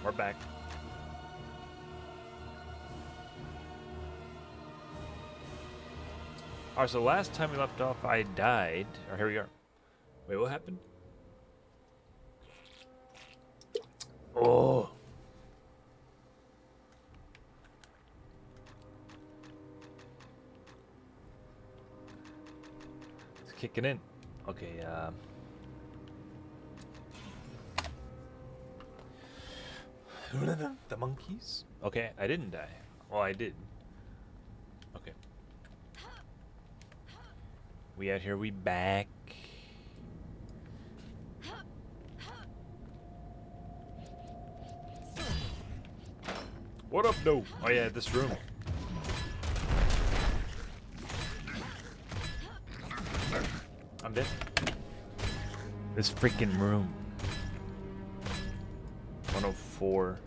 We're back. Alright, so last time we left off, I died. Or here we are. Wait, what happened? Oh. It's kicking in. Okay, the monkeys? Okay, I didn't die. Well, I did. Okay. We out here, we back. What up, no? Oh yeah, this room. I'm dead. This freaking room. 104.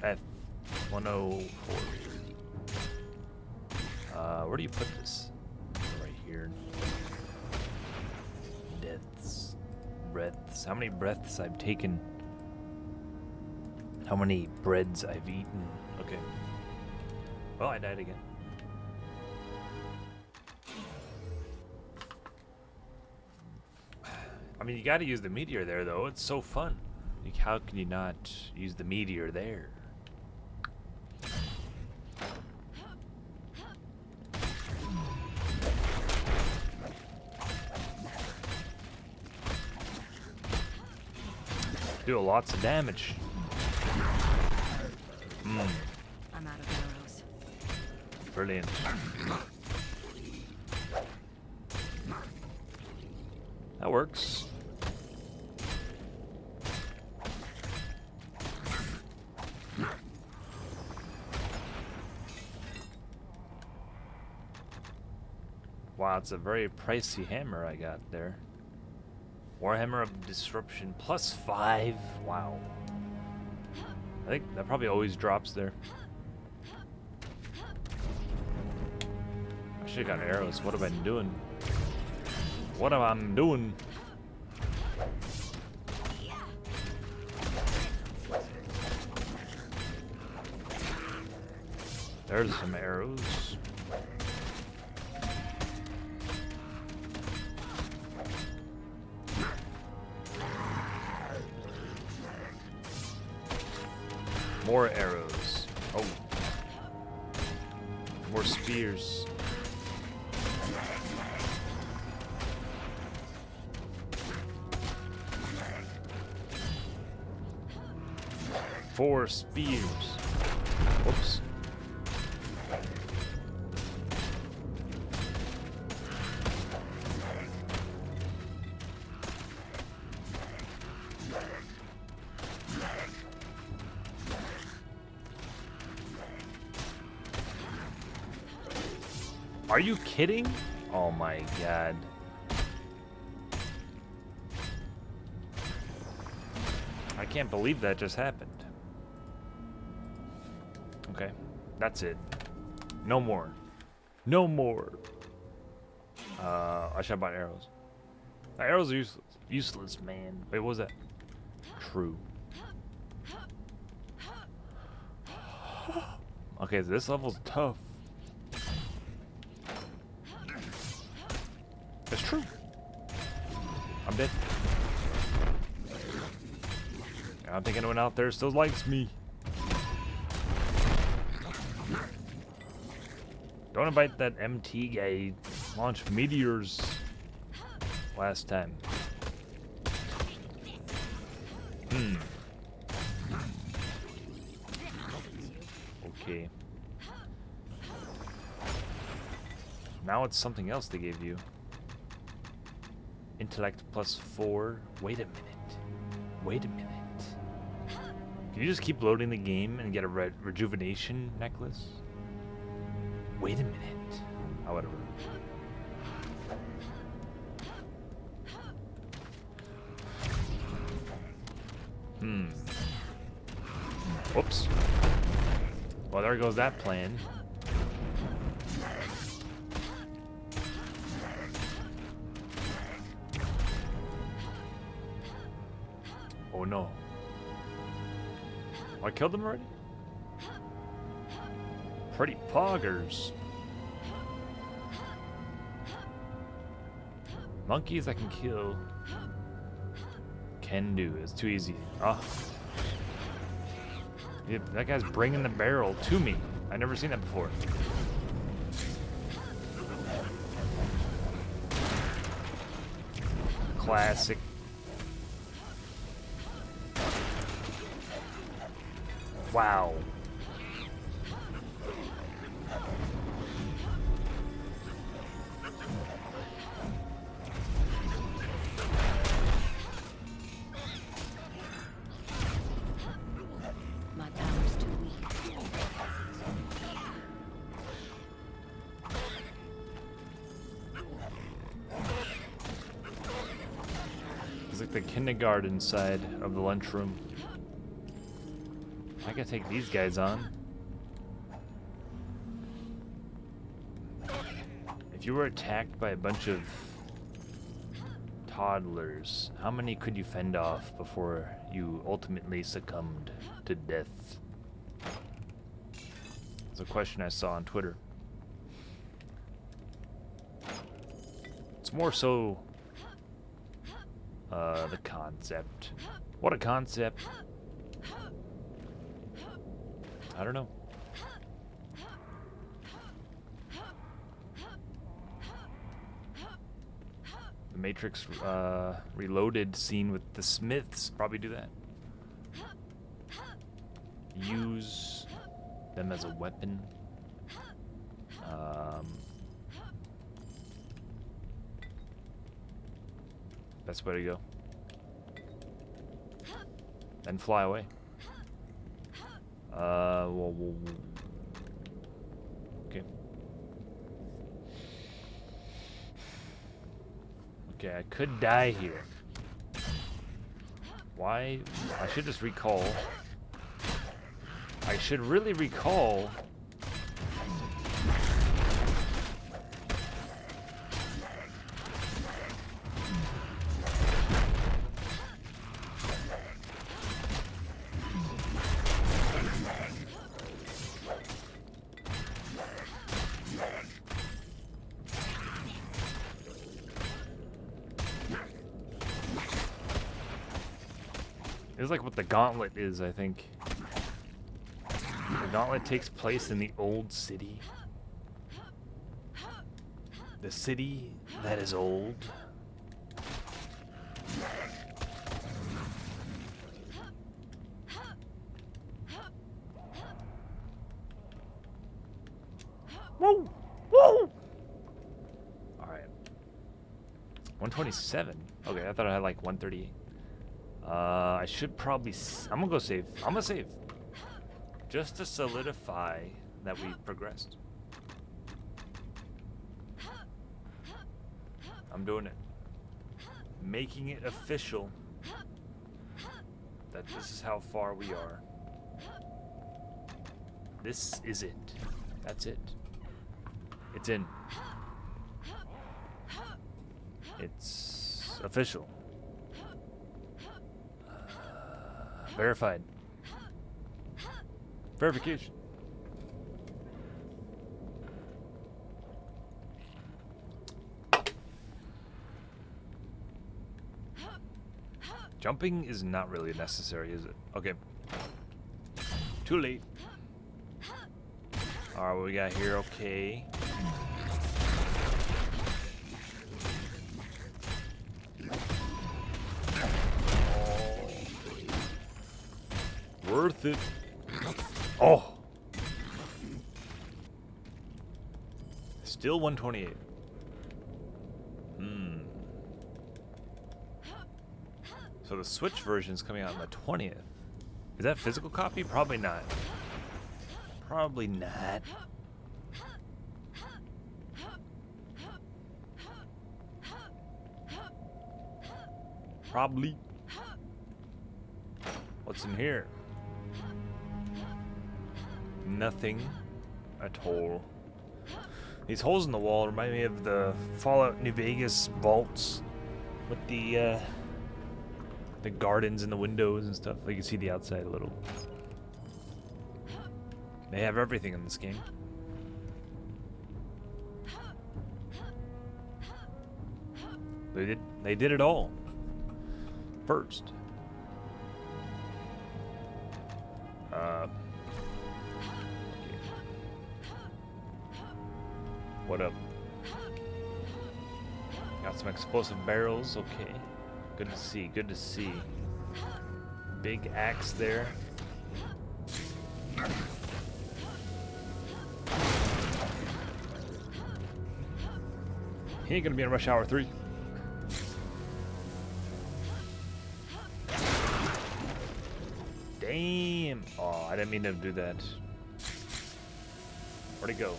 F 104. Where do you put this? Right here. Deaths. Breaths. How many breaths I've taken? How many breads I've eaten? Okay. Well, I died again. I mean, you gotta use the meteor there, though. It's so fun. Like, how can you not use the meteor there? Do lots of damage. I'm out of arrows. Brilliant. That works. Wow, it's a very pricey hammer I got there. Warhammer of Disruption +5. Wow. I think that probably always drops there. I should have got arrows. What have I been doing? What am I doing? There's some arrows. More arrows. Oh. More spears. Four spears. Whoops. Are you kidding? Oh my god. I can't believe that just happened. Okay, that's it. No more. No more. I should have bought arrows. The arrows are useless. Useless, man. Wait, what was that? True. Okay, so this level's tough. It's true. I'm dead. I don't think anyone out there still likes me. Don't invite that MT guy. Launch meteors last time. Okay. Now it's something else they gave you. Intellect +4. Wait a minute. Wait a minute. Can you just keep loading the game and get a rejuvenation necklace? Wait a minute. Oh, whatever. Whoops. Well, there goes that plan. Oh no. Oh, I killed him already? Pretty poggers. Monkeys I can kill. Can do. It's too easy. Ah. Yep, that guy's bringing the barrel to me. I've never seen that before. Classic. Wow. My power's too weak. It's like the kindergarten side of the lunchroom. I gotta take these guys on. If you were attacked by a bunch of toddlers, how many could you fend off before you ultimately succumbed to death? It's a question I saw on Twitter. It's more so the concept. What a concept. I don't know. The Matrix Reloaded scene with the Smiths probably do that. Use them as a weapon. Best way to go. Then fly away. Okay. Okay, I could die here. Why? I should just recall. I should really recall. It's like what the Gauntlet is, I think. The Gauntlet takes place in the old city. The city that is old. Woo! Woo! Alright. 127. Okay, I thought I had like 138. I should probably... I'm gonna go save. I'm gonna save. Just to solidify that we progressed. I'm doing it. Making it official that this is how far we are. This is it. That's it. It's in. It's official. Verified. Verification. Jumping is not really necessary, is it? Okay. Too late. Alright, what we got here? Okay. Worth it. Oh. Still 128. So the Switch version is coming out on the 20th. Is that physical copy? Probably not. Probably not. Probably. What's in here? Nothing at all. These holes in the wall remind me of the Fallout New Vegas vaults with the the gardens and the windows and stuff. You can see the outside a little. They have everything in this game. They did it all first. Okay. What up? Got some explosive barrels. Okay. Good to see. Good to see. Big axe there. He ain't gonna be in Rush Hour 3. Damn. Oh, I didn't mean to do that. Where'd it go?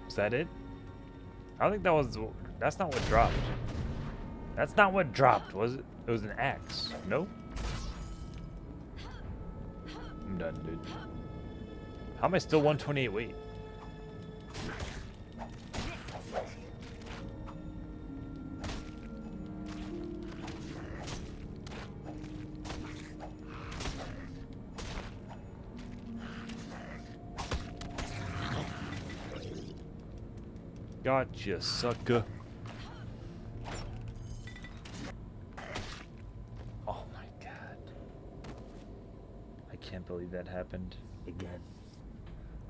Is that it? I don't think that was... That's not what dropped. That's not what dropped, was it? It was an axe. No? I'm done, dude. How am I still 128 weight? Gotcha, sucker. Oh my god. I can't believe that happened again.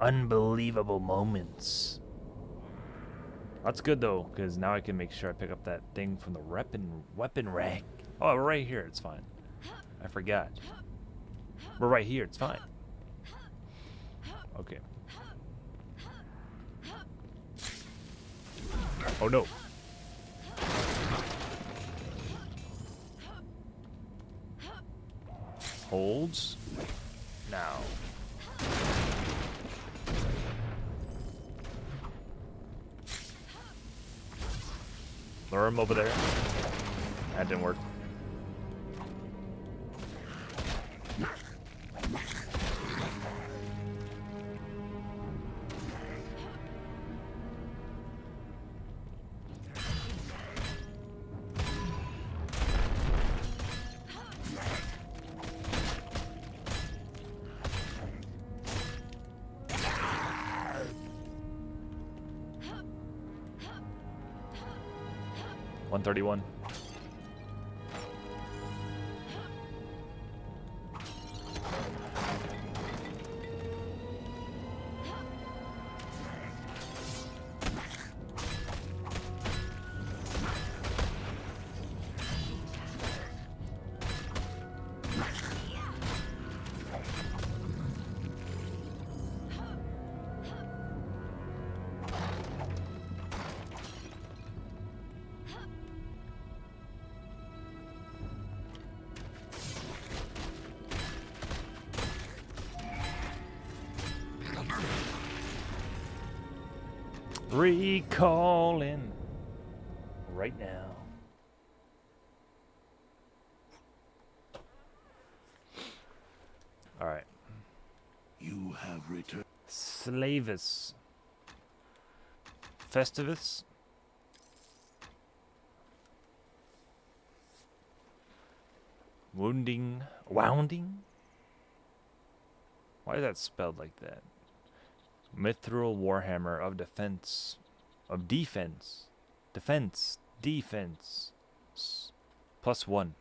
Unbelievable moments. That's good though, because now I can make sure I pick up that thing from the weapon rack. Oh, we're right here. It's fine. I forgot. We're right here. It's fine. Okay. Oh no. Holds. Now. Lure him over there. That didn't work. $131. Recalling right now. All right. You have returned. Slavis. Festivus. Wounding. Wounding? Why is that spelled like that? Mithril Warhammer of Defense. Of Defense. Defense. Defense. +1.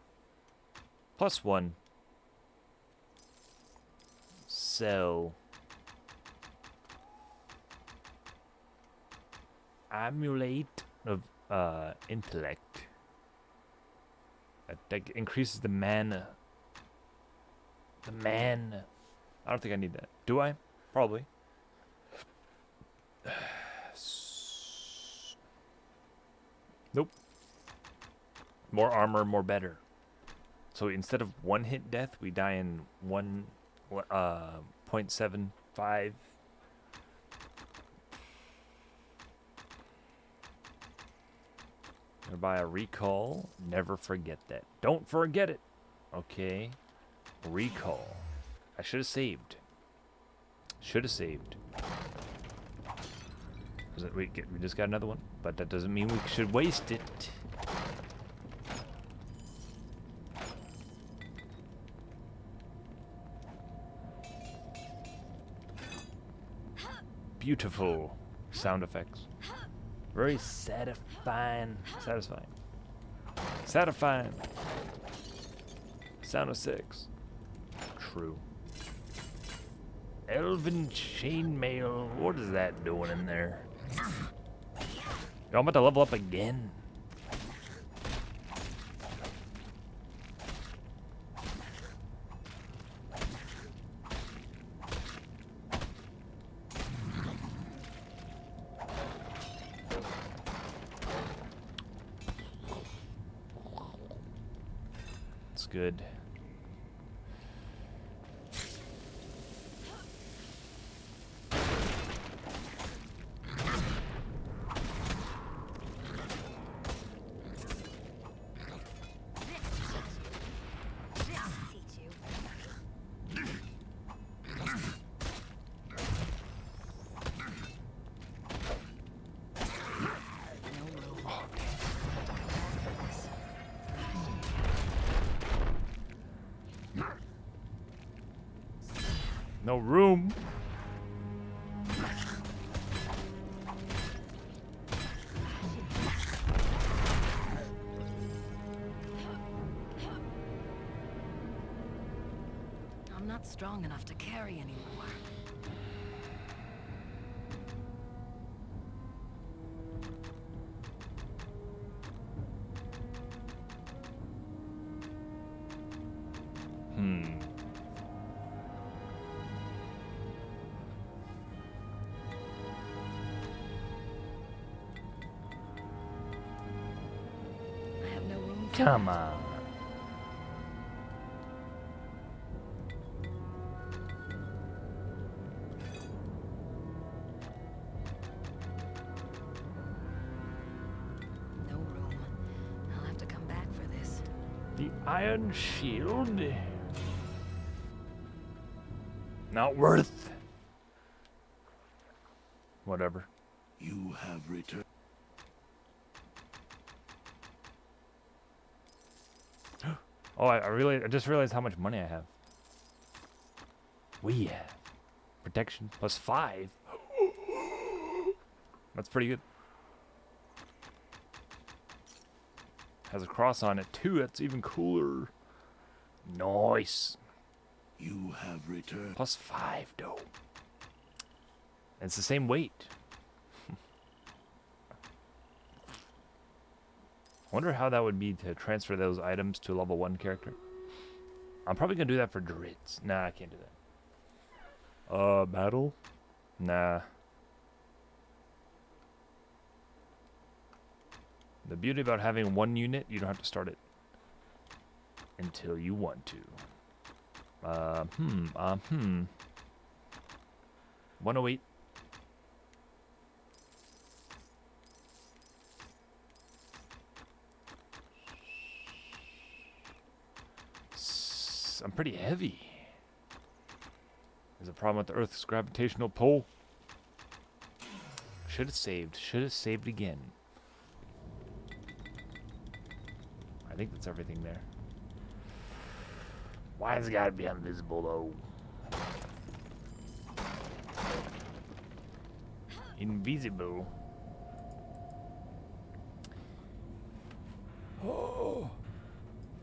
+1. Sell. Amulet of Intellect. That increases the mana. The mana. I don't think I need that. Do I? Probably. Nope. More armor, more better. So instead of one hit death, we die in 0.75. Gonna buy a recall. Never forget that. Don't forget it. Okay. Recall. I should have saved. Should have saved. We just got another one, but that doesn't mean we should waste it. Beautiful sound effects. Very satisfying. Satisfying. Sound of 6. True. Elven chainmail. What is that doing in there? Yo, I'm about to level up again. It's good. No room. I'm not strong enough to carry anymore. I have no room for Come it. on. No room. I'll have to come back for this. The Iron Shield. Not worth. Whatever. You have returned. Oh, I just realized how much money I have. We have protection plus 5. That's pretty good. Has a cross on it too. That's even cooler. Nice. You have returned. Plus 5 though. And it's the same weight. I wonder how that would be to transfer those items to a level 1 character. I'm probably gonna do that for druids. Nah, I can't do that. Battle? Nah. The beauty about having one unit, you don't have to start it until you want to. 108. I'm pretty heavy. There's a problem with the Earth's gravitational pull. Should have saved. Should have saved again. I think that's everything there. Why has it got to be invisible though? Invisible. Oh,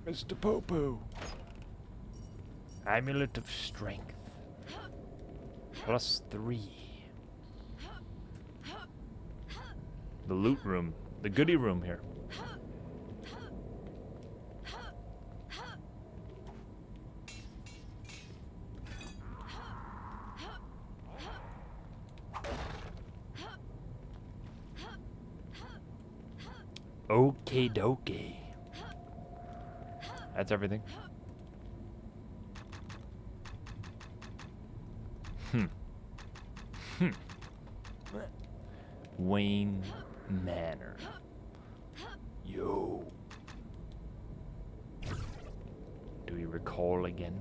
Mr. Popo. Amulet of Strength. Plus 3. The loot room. The goodie room here. Okie dokie. That's everything. Wayne Manor. Yo. Do we recall again?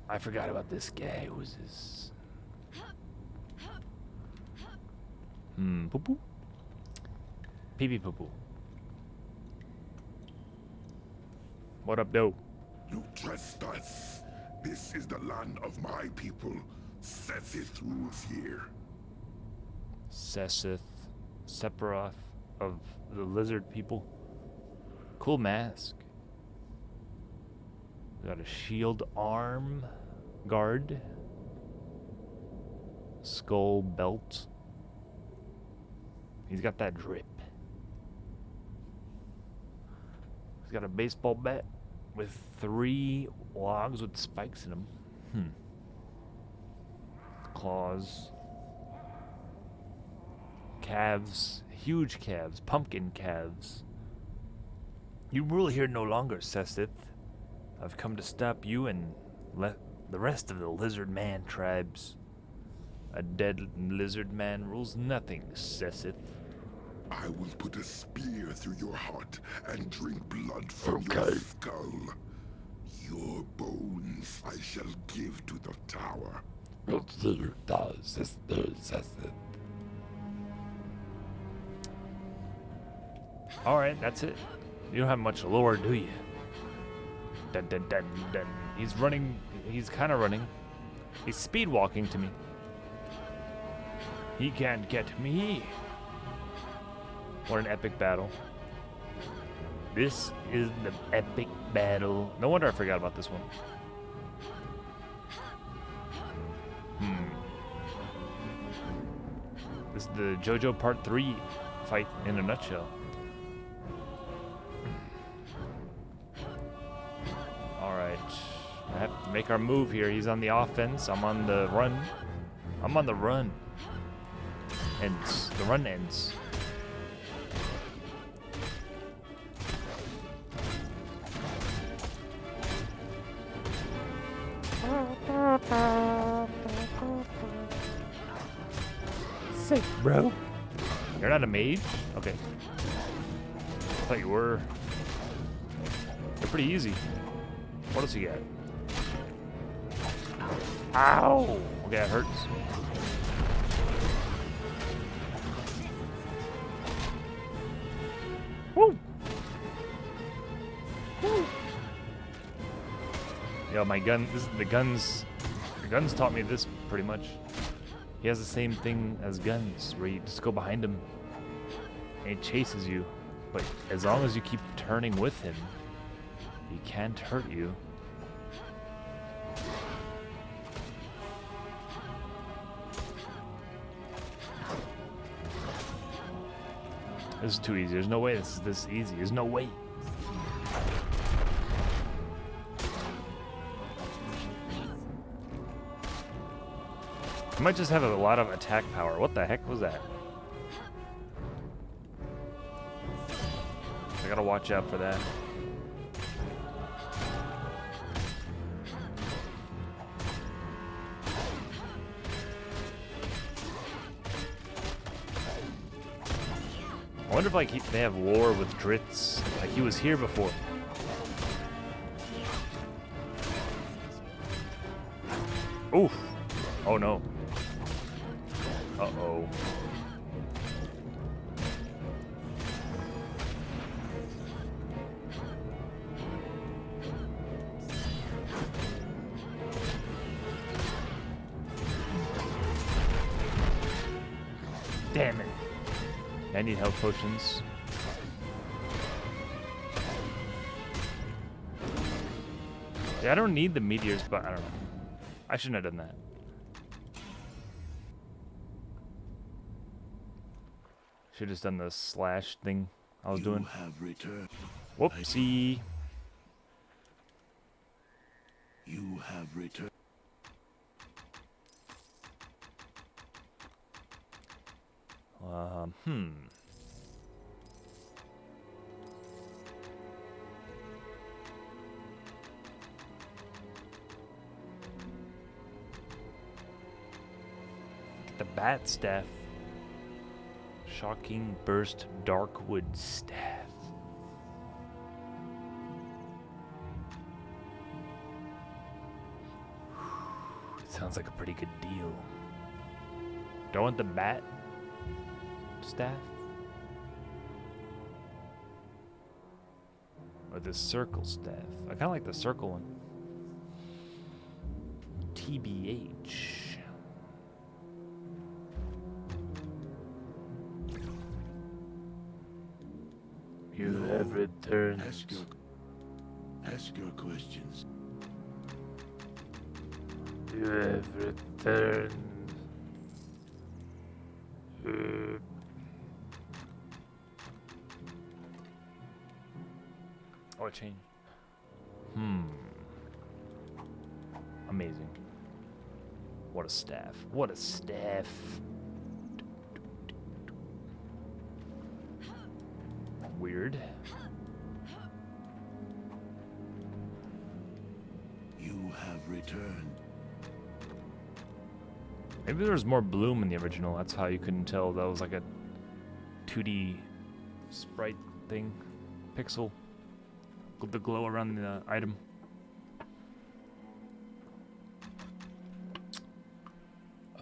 I forgot about this guy. Who's this? Poo poo? Pee pee poo poo. What up, though? You trespass. This is the land of my people. Sethith rules here. Sessith. Sephiroth of the lizard people. Cool mask. We got a shield arm guard. Skull belt. He's got that drip. He's got a baseball bat with 3 logs with spikes in them. Claws. Calves. Huge calves. Pumpkin calves. You rule here no longer, Sessith. I've come to stop you and let the rest of the lizard man tribes. A dead lizard man rules nothing, Sessith. I will put a spear through your heart and drink blood from your skull. Your bones I shall give to the tower. Alright, that's it. You don't have much lore, do you? Dun dun dun dun. He's running. He's kind of running. He's speed walking to me. He can't get me. What an epic battle. This is the epic battle. No wonder I forgot about this one. This is the JoJo Part 3 fight in a nutshell. Alright. I have to make our move here. He's on the offense. I'm on the run. I'm on the run. Ends. The run ends. Sick, bro. You're not a mage? Okay. I thought you were. They're pretty easy. What else you got? Ow! Okay, that hurts. Woo! Woo! Yo, my gun. This is the guns. The guns taught me this pretty much. He has the same thing as guns, where you just go behind him and he chases you. But as long as you keep turning with him, he can't hurt you. This is too easy. There's no way this is this easy. There's no way. I might just have a lot of attack power. What the heck was that? I gotta watch out for that. I wonder if like they have war with Dritz. Like he was here before. Oof. Oh no. Uh-oh. Damn it. I need health potions. Yeah, I don't need the meteors, but I don't know. I shouldn't have done that. Should have just done the slash thing I was doing. Have returned. Whoopsie. You have returned. Get the bat staff. Shocking burst Darkwood staff. Sounds like a pretty good deal. Do I want the bat? staff? Or the circle staff? I kind of like the circle one. TBH. You have returned. Ask your questions. You have returned. Oh, it changed. Amazing. What a staff. What a staff. Weird. You have returned. Maybe there was more bloom in the original. That's how you couldn't tell that was like a 2D sprite thing. Pixel. The glow around the item.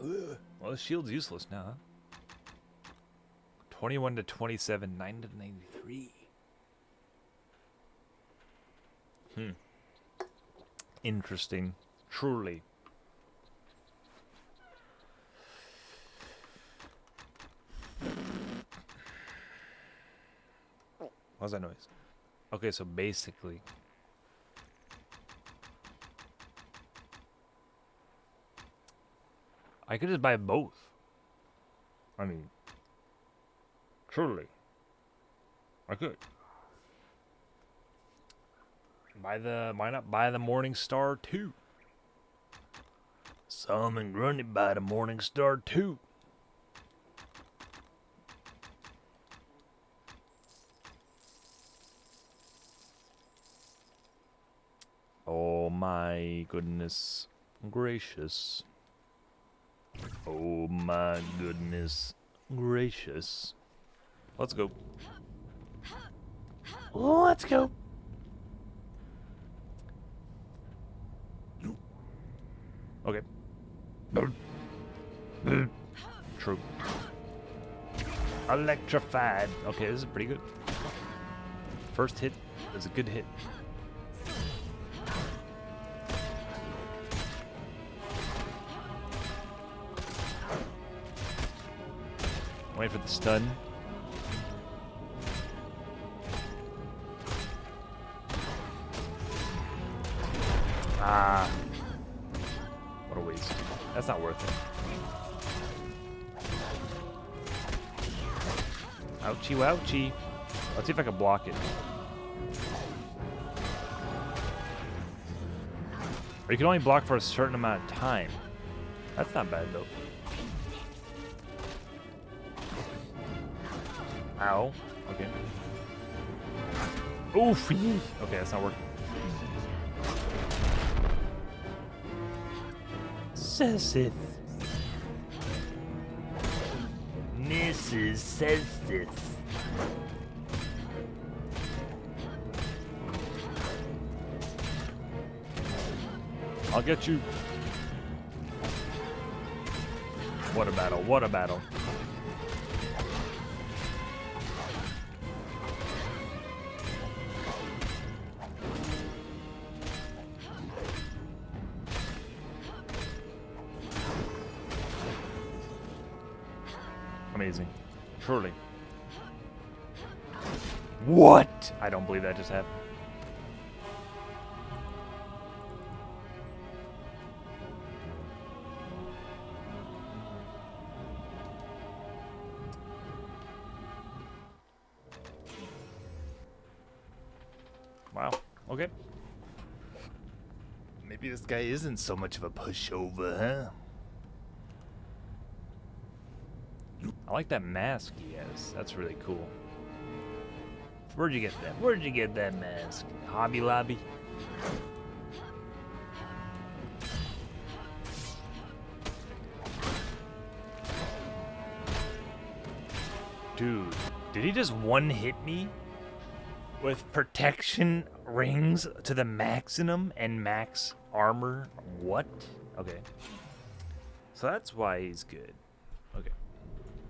Well, the shield's useless now, huh? 21 to 27, 9 to 93. Interesting. Truly. What's that noise? Okay, so basically... I could just buy both. I mean... Truly. I could. Why not buy the Morning Star 2? Summon Grundy by the Morning Star 2. Oh my goodness gracious. Oh my goodness gracious. Let's go. Let's go. Okay. True. Electrified. Okay, this is pretty good. First hit is a good hit. Wait for the stun. Ah. What a waste. That's not worth it. Ouchie wouchie. Let's see if I can block it. Or you can only block for a certain amount of time. That's not bad though. Ow. Okay. Oof. Okay, that's not working. Sessith. Mrs. Sessith. I'll get you. What a battle. What a battle. Amazing. Truly. What? I don't believe that just happened. Wow. Okay. Maybe this guy isn't so much of a pushover, huh? I like that mask he has. That's really cool. Where'd you get that? Where'd you get that mask? Hobby Lobby? Dude, did he just one-hit me? With protection rings to the maximum and max armor? What? Okay. So that's why he's good. Okay.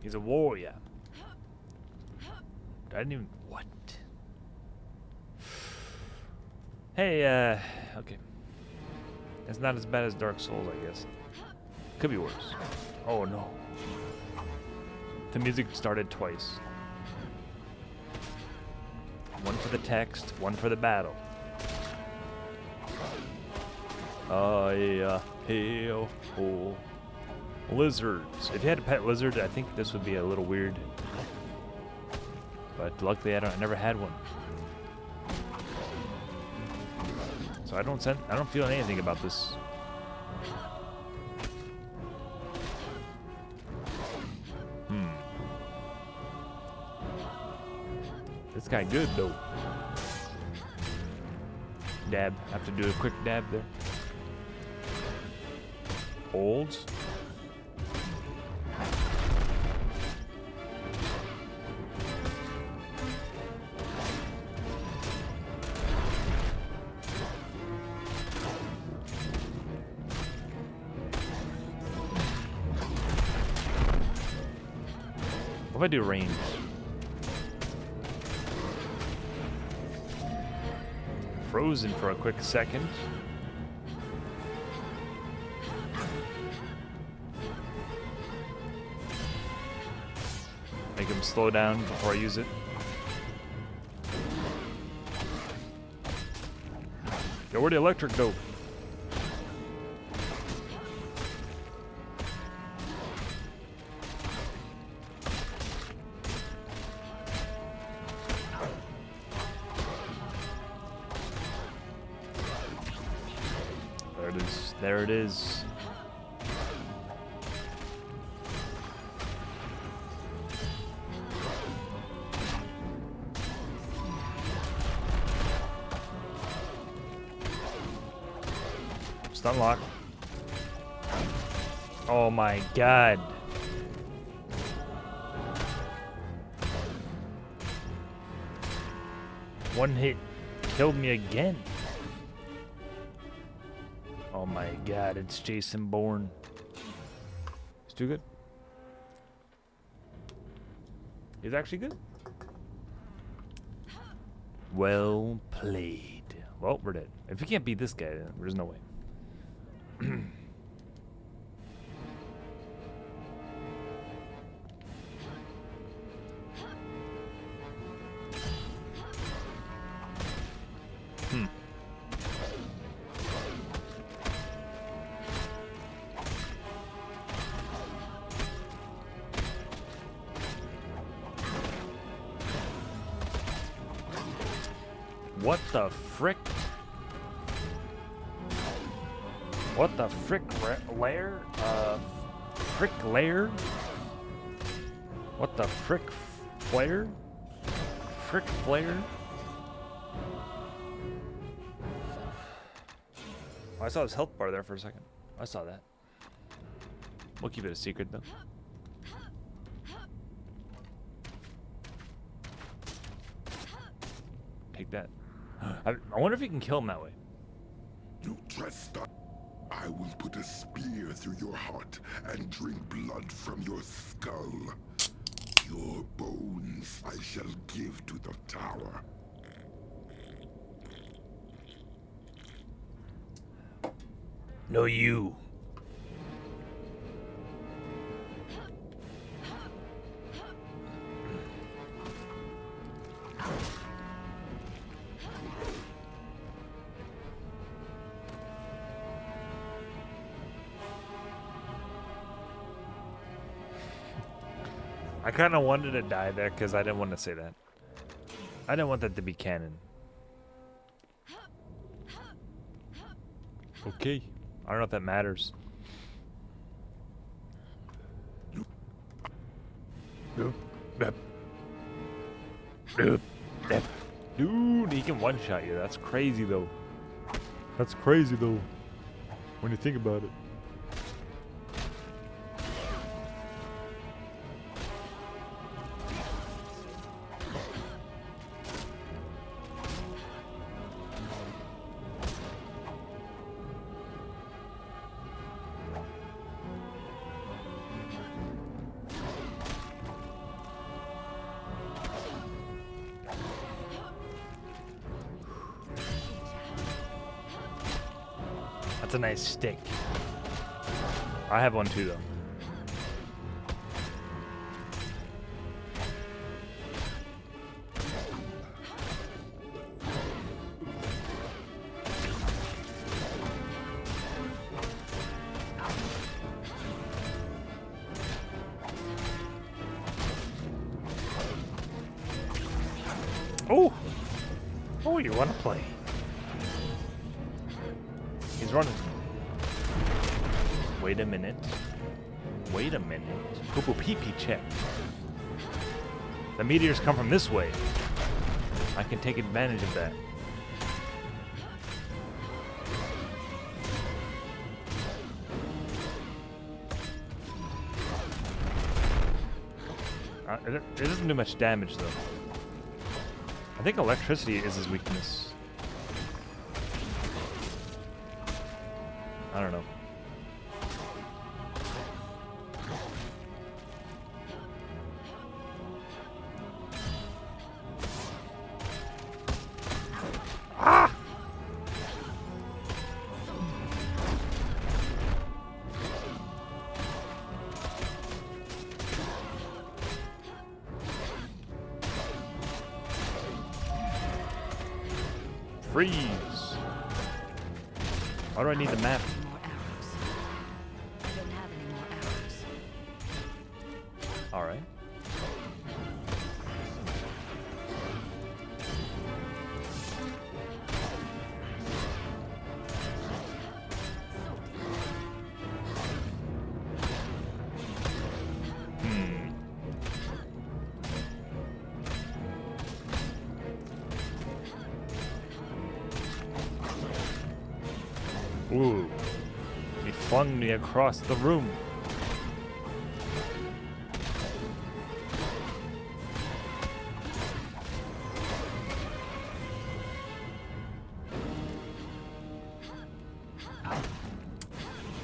He's a warrior. I didn't even. What? Hey, okay. It's not as bad as Dark Souls, I guess. Could be worse. Oh no. The music started twice. One for the text, one for the battle. Oh yeah, hey oh, oh. Lizards. If you had a pet lizard, I think this would be a little weird. But luckily, I never had one. So I don't feel anything about this. This guy good though. Dab. Have to do a quick dab there. Holds. What if I do range? Frozen for a quick second. Make him slow down before I use it. Yo, where'd the electric go? There it is. Stun lock. Oh my god. One hit killed me again. Oh my god, it's Jason Bourne. He's too good. He's actually good. Well played. Well, we're dead. If we can't beat this guy, then there's no way. What the frick? What the frick lair? Frick lair? What the frick flare? Frick flare? Oh, I saw his health bar there for a second. I saw that. We'll keep it a secret though. Take that. I wonder if you can kill him that way. You trespass. I will put a spear through your heart and drink blood from your skull. Your bones I shall give to the tower. No, you. I kind of wanted to die there because I didn't want to say that. I didn't want that to be canon. Okay. I don't know if that matters. Dude, he can one-shot you. That's crazy, though. That's crazy, though. When you think about it. That's a nice stick. I have one too, though. Oh! Oh, you want to play? He's running. Wait a minute. Wait a minute. Poo pee pee check. The meteors come from this way. I can take advantage of that. It doesn't do much damage, though. I think electricity is his weakness. I don't know. Ah! Freeze! Why do I need the map? More arrows. I don't have any more arrows. Alright. Ooh. He flung me across the room.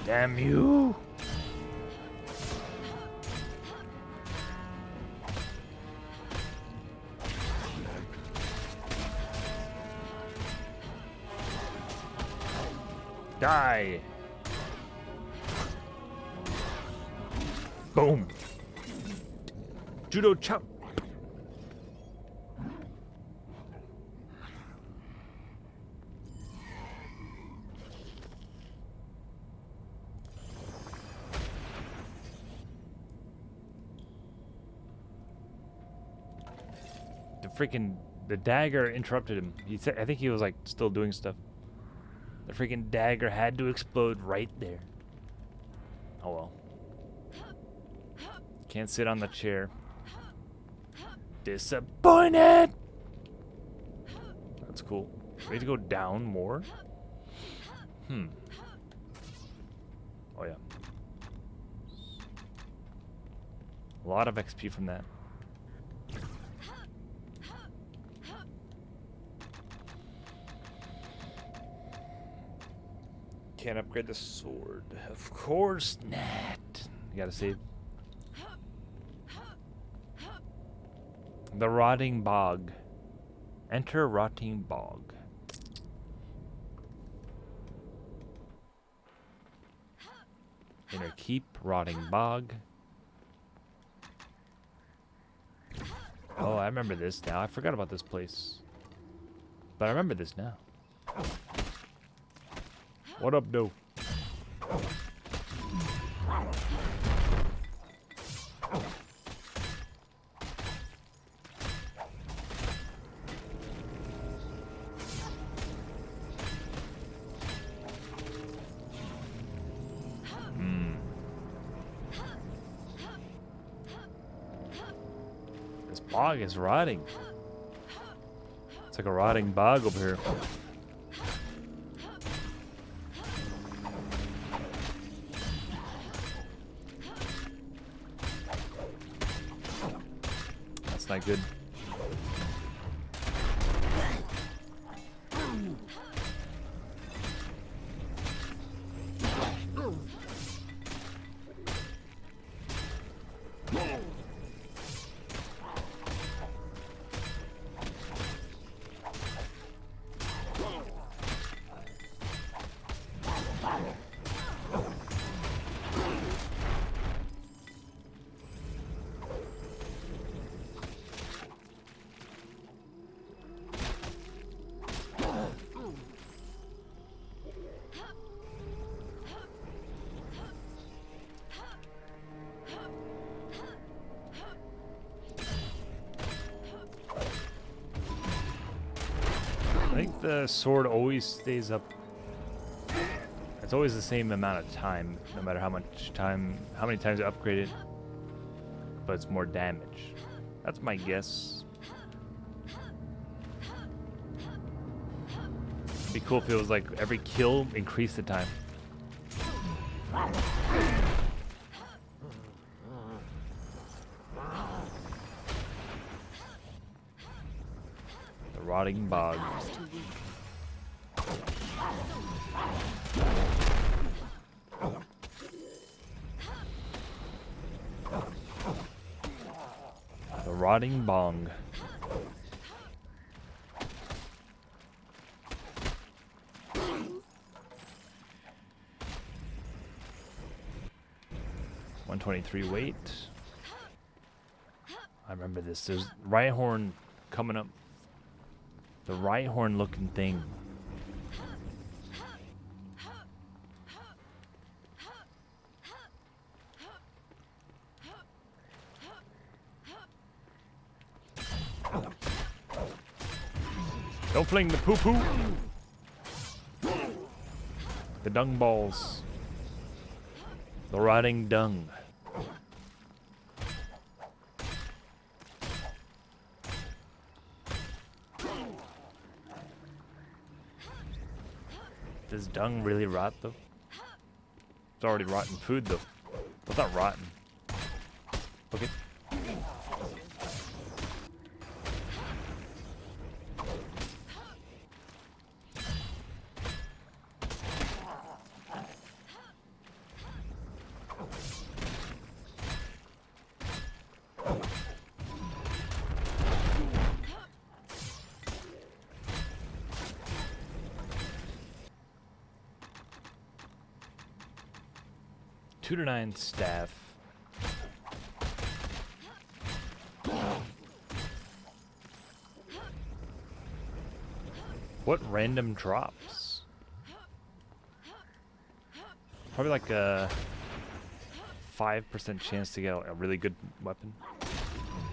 Damn you! Die! Boom! Judo chop! The dagger interrupted him. He said, I think he was like still doing stuff. The freaking dagger had to explode right there. Oh well. Can't sit on the chair. Disappointed! That's cool. We need to go down more? Oh yeah. A lot of XP from that. Can't upgrade the sword. Of course not. You gotta save. The Rotting Bog. Enter Rotting Bog. Inner Keep, Rotting Bog. Oh, I remember this now. I forgot about this place. But I remember this now. What up, though? This bog is rotting. It's like a rotting bog over here. That's not good. the sword always stays up? It's always the same amount of time, no matter how many times you upgrade it. But it's more damage. That's my guess. Be cool if it was like every kill increased the time. The rotting bog. Power's too weak. The rotting bong. $123 weight. I remember this. There's Rhyhorn coming up. The Rhyhorn looking thing. Don't fling the poo-poo. The dung balls. The rotting dung. Does dung really rot though? It's already rotten food though. It's not rotten. Okay. Two to 9 staff. What random drops? Probably like a 5% chance to get a really good weapon.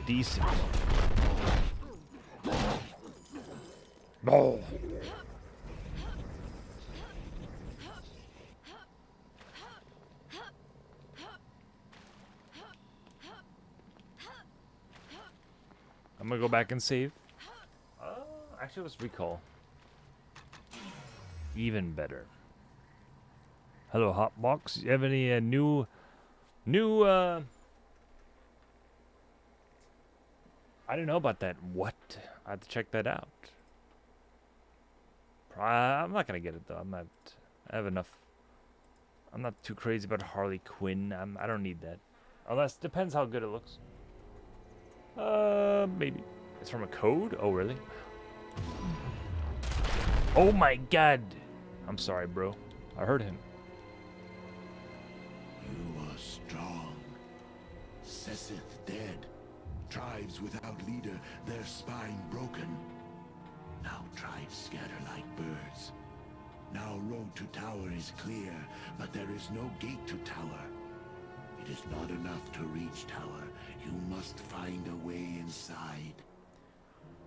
Decent. Oh. I'm gonna go back and save. Actually, let's recall. Even better. Hello, Hotbox. You have any new? I don't know about that. What? I have to check that out. I'm not gonna get it though. I have enough. I'm not too crazy about Harley Quinn. I don't need that. Unless depends how good it looks. Maybe. It's from a code? Oh, really? Oh my god! I'm sorry, bro. I heard him. You are strong. Sesseth dead. Tribes without leader, their spine broken. Now tribes scatter like birds. Now road to tower is clear, but there is no gate to tower. It is not enough to reach tower. You must find a way inside.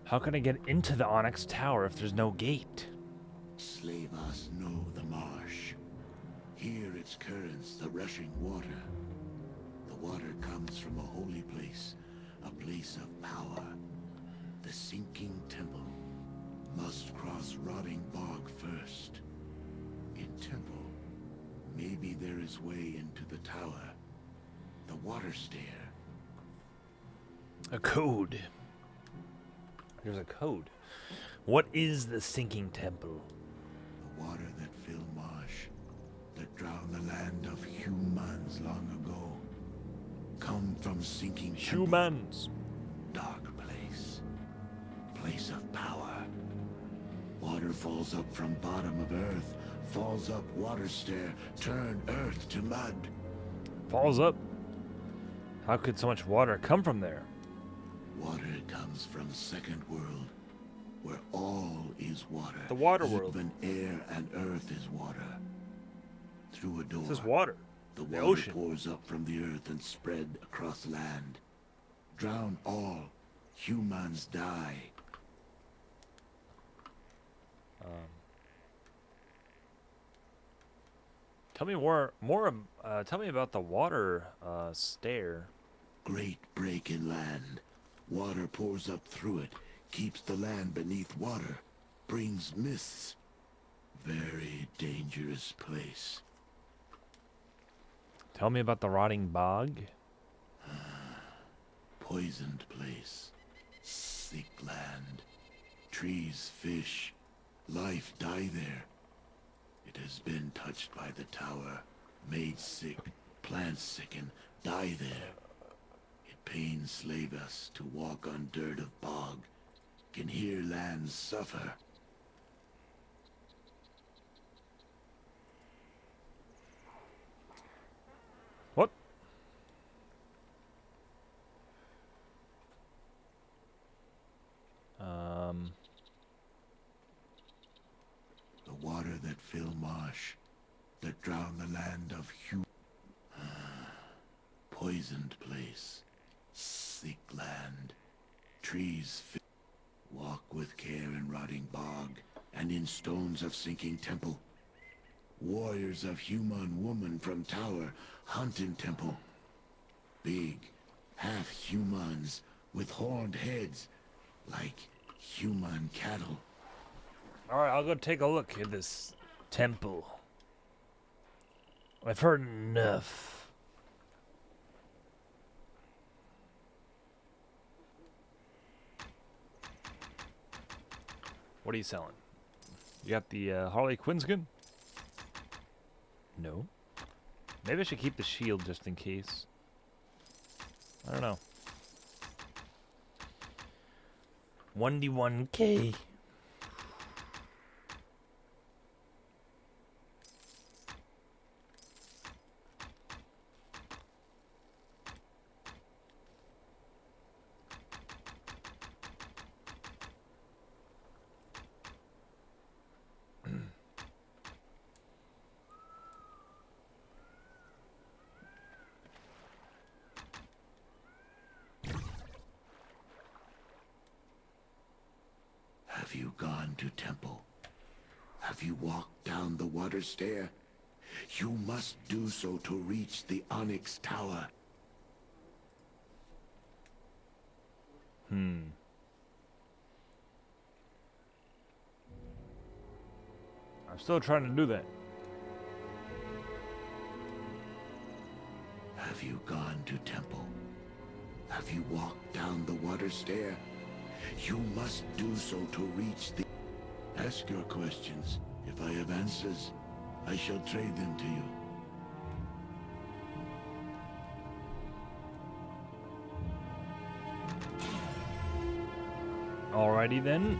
How can I get into the Onyx Tower if there's no gate? Slavas know the marsh. Hear its currents, the rushing water. The water comes from a holy place, a place of power. The sinking temple must cross rotting bog first. In temple, maybe there is way into the tower. The water stair. A code. There's a code. What is the sinking temple? The water that fill marsh, that drown the land of humans long ago. Come from sinking temple. Humans. Dark place. Place of power. Water falls up from bottom of earth. Falls up water stair. Turn earth to mud. Falls up. How could so much water come from there? Water comes from second world, where all is water. The water world. Even air and earth is water. Through a door. This is water. The The water ocean. pours up from the earth and spread across land. Drown all. Humans die. Tell me tell me about the water stair. Great break in land. Water pours up through it, keeps the land beneath water, brings mists. Very dangerous place. Tell me about the rotting bog. Poisoned place. Sick land. Trees, fish, life die there. It has been touched by the tower, made sick, plants sicken, die there. It pains slave us to walk on dirt of bog, can hear lands suffer. What? The water that fill marsh, that drown the land of poisoned place, sick land, trees walk with care in rotting bog, and in stones of sinking temple. Warriors of human woman from tower hunt in temple. Big, half humans with horned heads, like human cattle. Alright, I'll go take a look at this temple. I've heard enough. What are you selling? You got the Harley Quinn skin? No. Maybe I should keep the shield just in case. I don't know. 1d1k. Have you gone to temple? Have you walked down the water stair? You must do so to reach the Onyx Tower. I'm still trying to do that. Have you gone to temple? Have you walked down the water stair? You must do so to reach the... Ask your questions. If I have answers, I shall trade them to you. Alrighty then.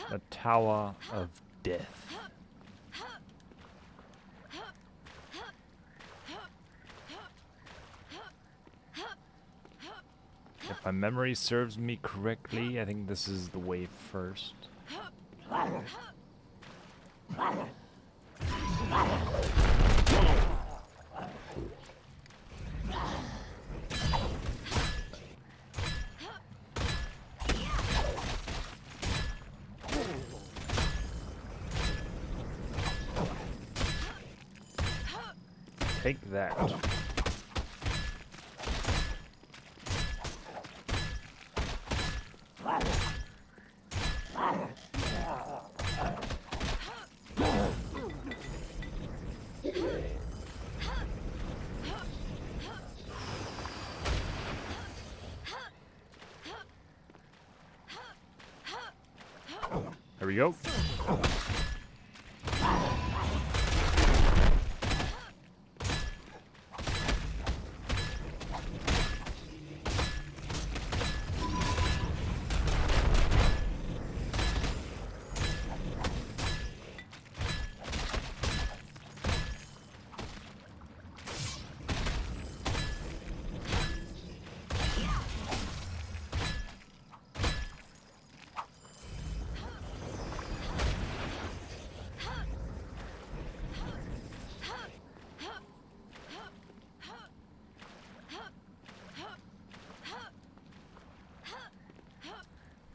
The Tower of Death. If my memory serves me correctly, I think this is the way first. Take that. There we go.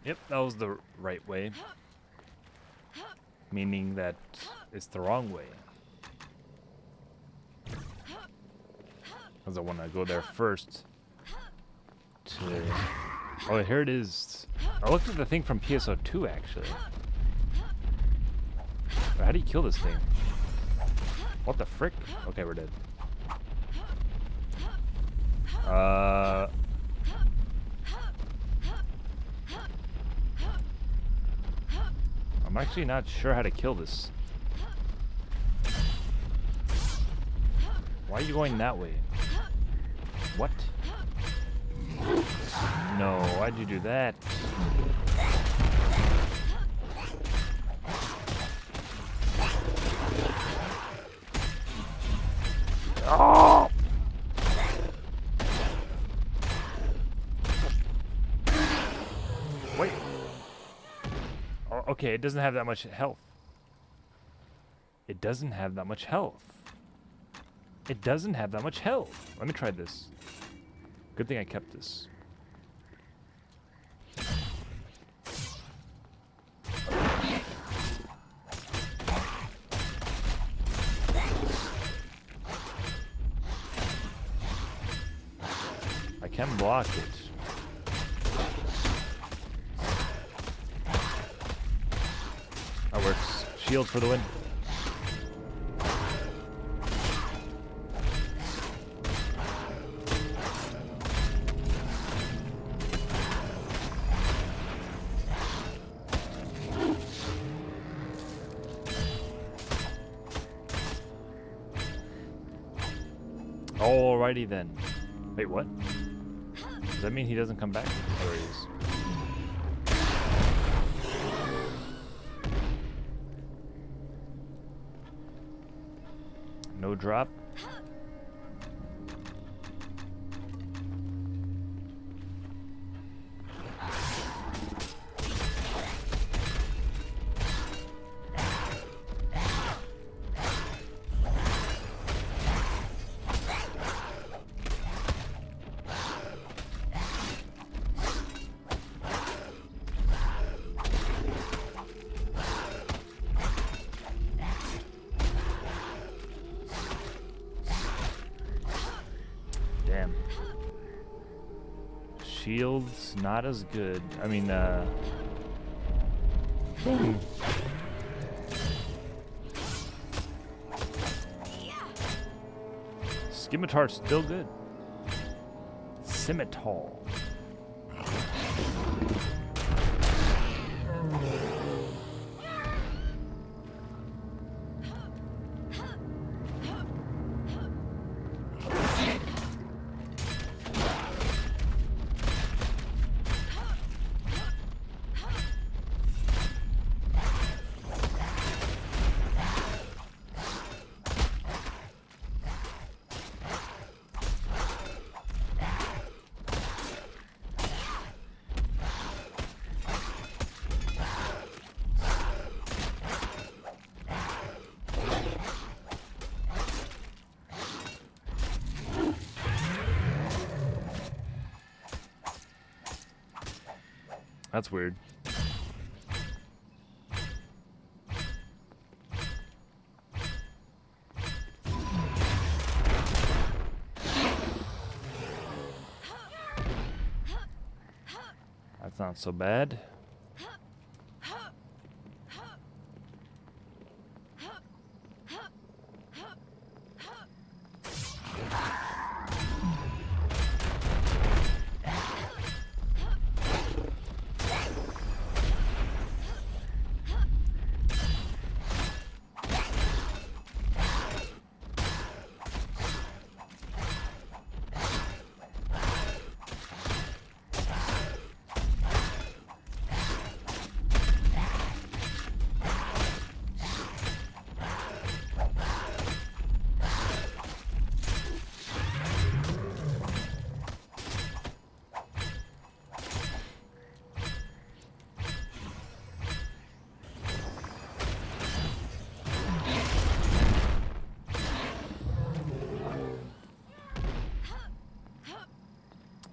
Yep, that was the right way. Meaning that it's the wrong way. Because I want to go there first. Oh, here it is. I looked at the thing from PSO2 actually. How do you kill this thing? What the frick? Okay, we're dead. I'm actually not sure how to kill this. Why are you going that way? What? No, why'd you do that? Oh! Wait. Oh, okay, it doesn't have that much health. It doesn't have that much health. It doesn't have that much health. Let me try this. Good thing I kept this. I can block it. That works. Shield for the win. Alrighty then. Wait, what? Does that mean he doesn't come back? There he is. No drop. Damn. Shield's not as good. I mean, Scimitar's still good. Scimitar. That's weird. That's not so bad.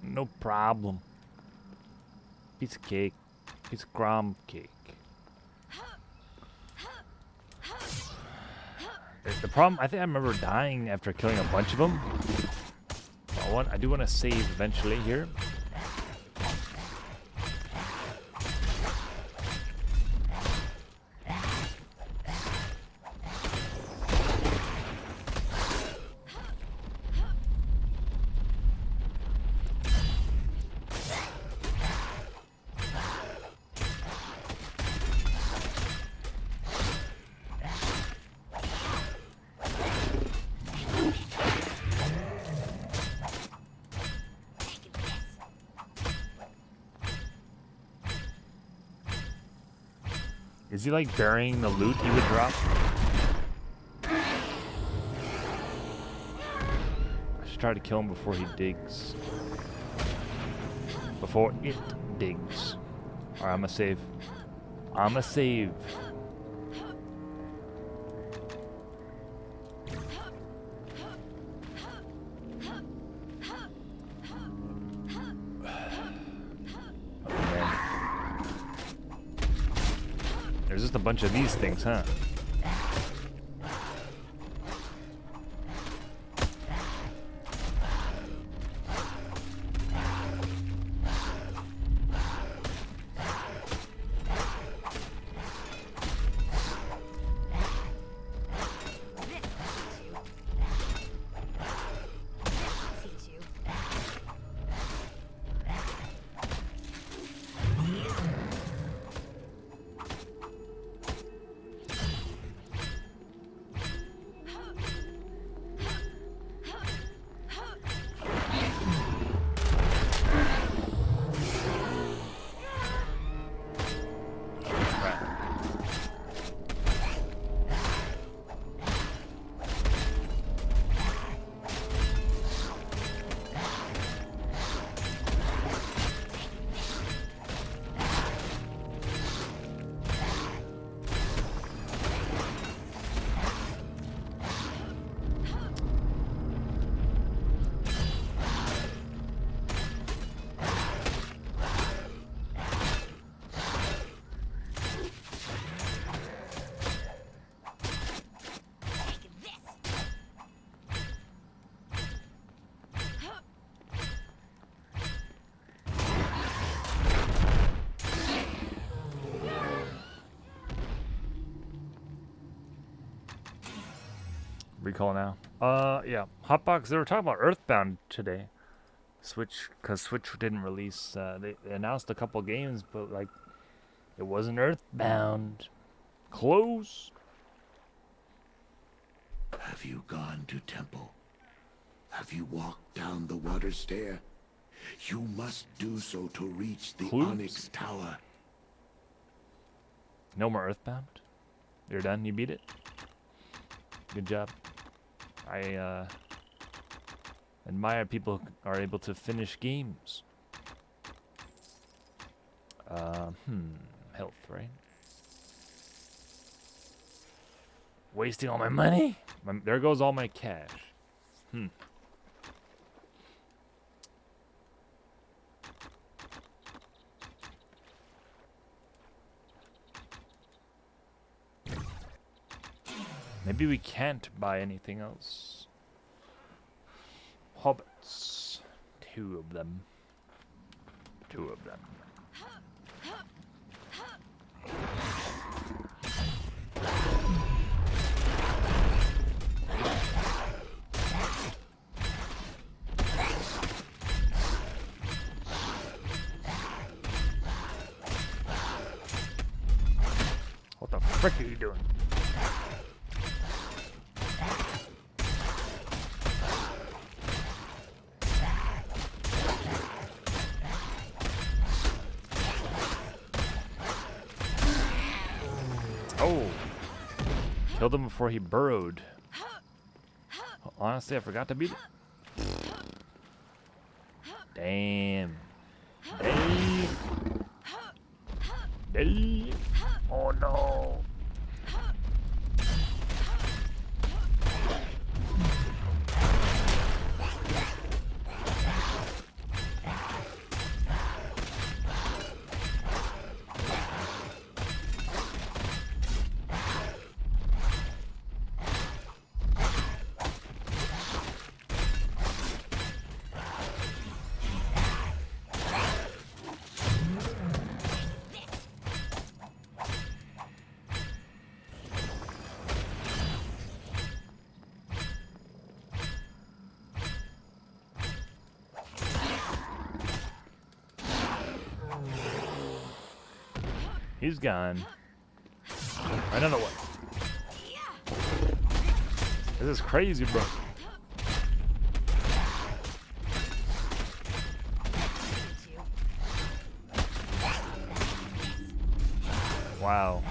No problem. Piece of cake. It's Grom cake. The problem, I think I remember dying after killing a bunch of them. I do want to save eventually here. Is he like burying the loot he would drop? I should try to kill him before he digs. Before it digs. Alright, I'ma save. I'ma save. There's just a bunch of these things, huh? Recall now. Yeah. Hotbox, they were talking about Earthbound today. Switch, because Switch didn't release, they announced a couple games, but, like, it wasn't Earthbound. Close. Have you gone to temple? Have you walked down the water stair? You must do so to reach the Clues? Onyx Tower. No more Earthbound? You're done? You beat it? Good job. I admire people who are able to finish games. Health, right? Wasting all my money? There goes all my cash. Maybe we can't buy anything else. Hobbits. 2 of them. 2 of them. What the frick are you doing? Oh! Killed him before he burrowed. Honestly, I forgot to beat it. Damn. Damn. Damn. Oh no. He's gone. Another one. This is crazy, bro. Wow.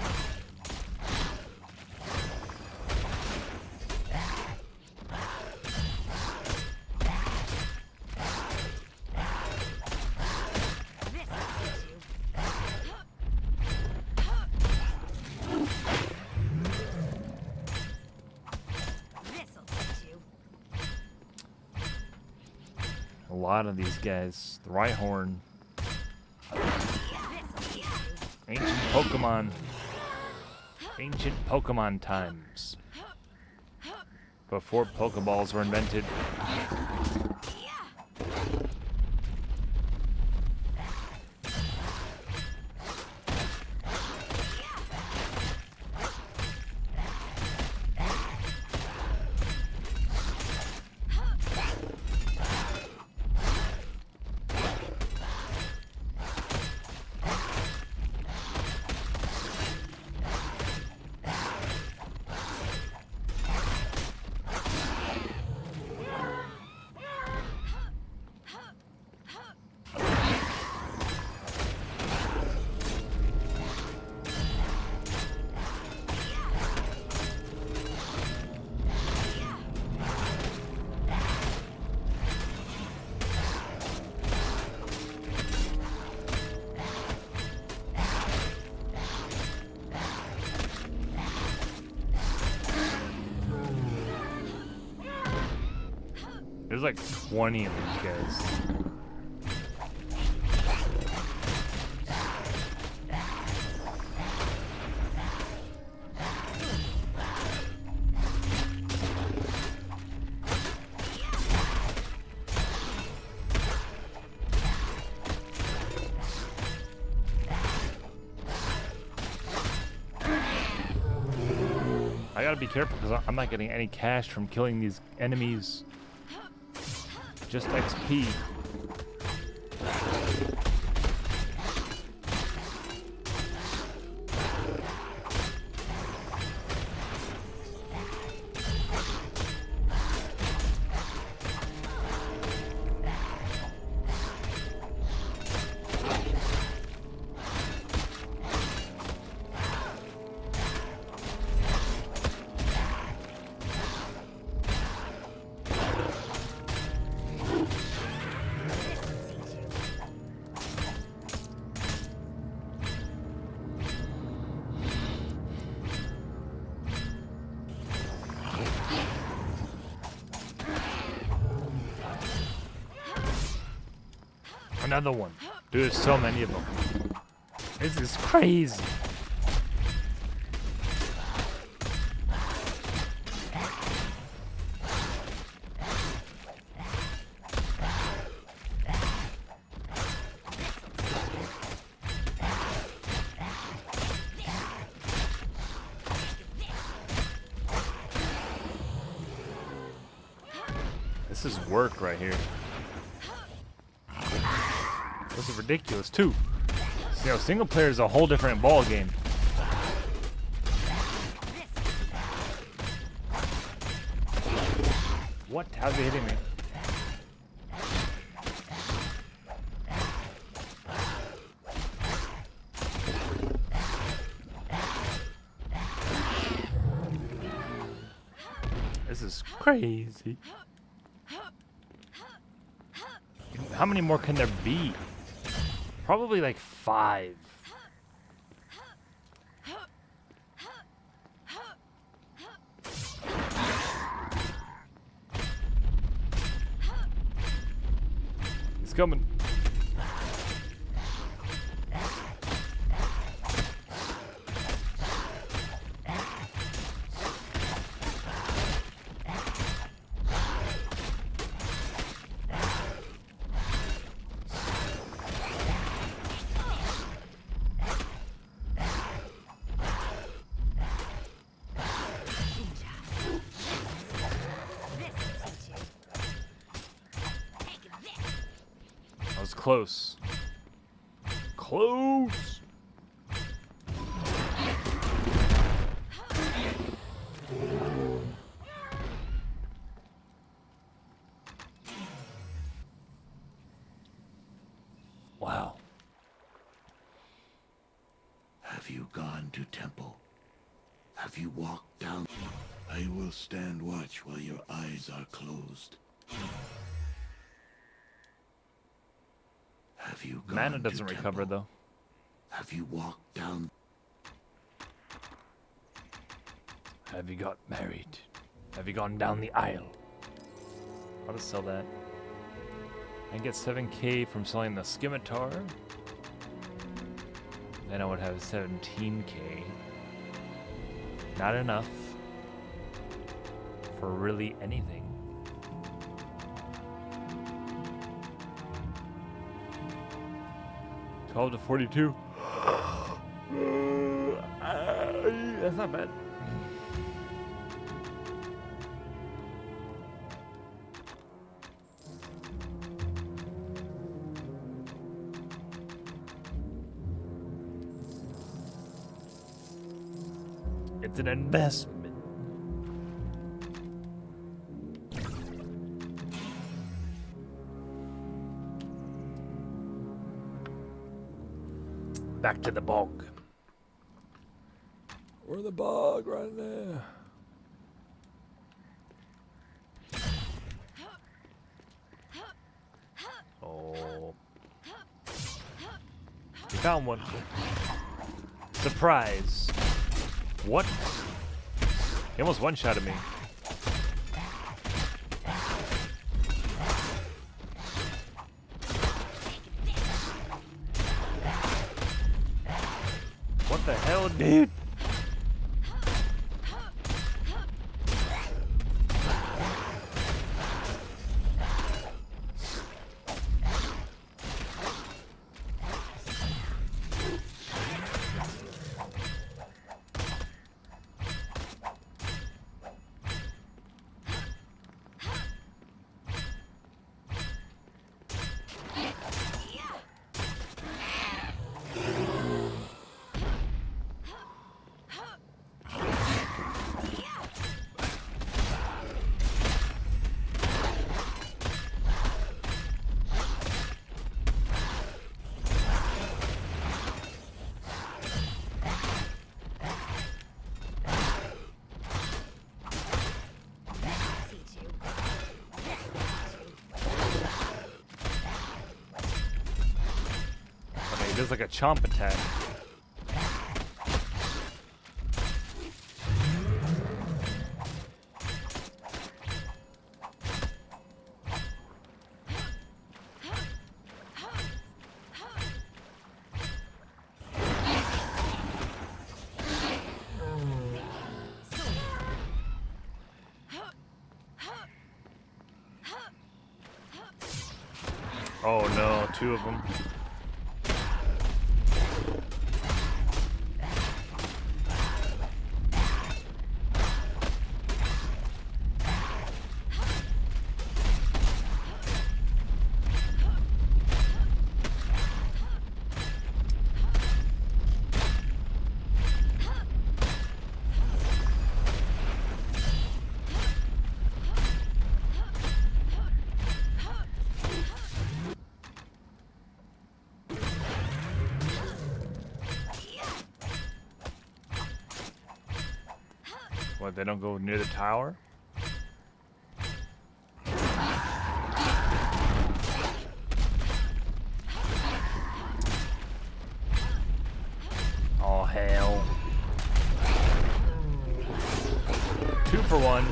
A lot of these guys. The Rhyhorn. Ancient Pokemon. Ancient Pokemon times. Before Pokeballs were invented. There's like 20 of these guys. I gotta be careful because I'm not getting any cash from killing these enemies. Just XP. Another one. Dude, there's so many of them. This is crazy. This is work right here. This is ridiculous too. You know, single player is a whole different ball game. What? How's he hitting me? This is crazy. How many more can there be? Probably like 5. He's coming. That was close. Close. Have you gone to temple? Have you walked down? I will stand watch while your eyes are closed. Have you gone Mana to doesn't recover temple? though. Have you walked down? Have you got married? Have you gone down the aisle? I'll just sell that. I get 7k from selling the scimitar. Then I would have 17k. Not enough for really anything. $12 to $42. That's not bad. It's an investment. Back to the bog. We're in the bog right now. Oh. We found one. Surprise. What? He almost one-shotted me. What the hell, dude? There's like a chomp attack. Oh no, two of them. What, they don't go near the tower? Oh, hell. 2 for 1.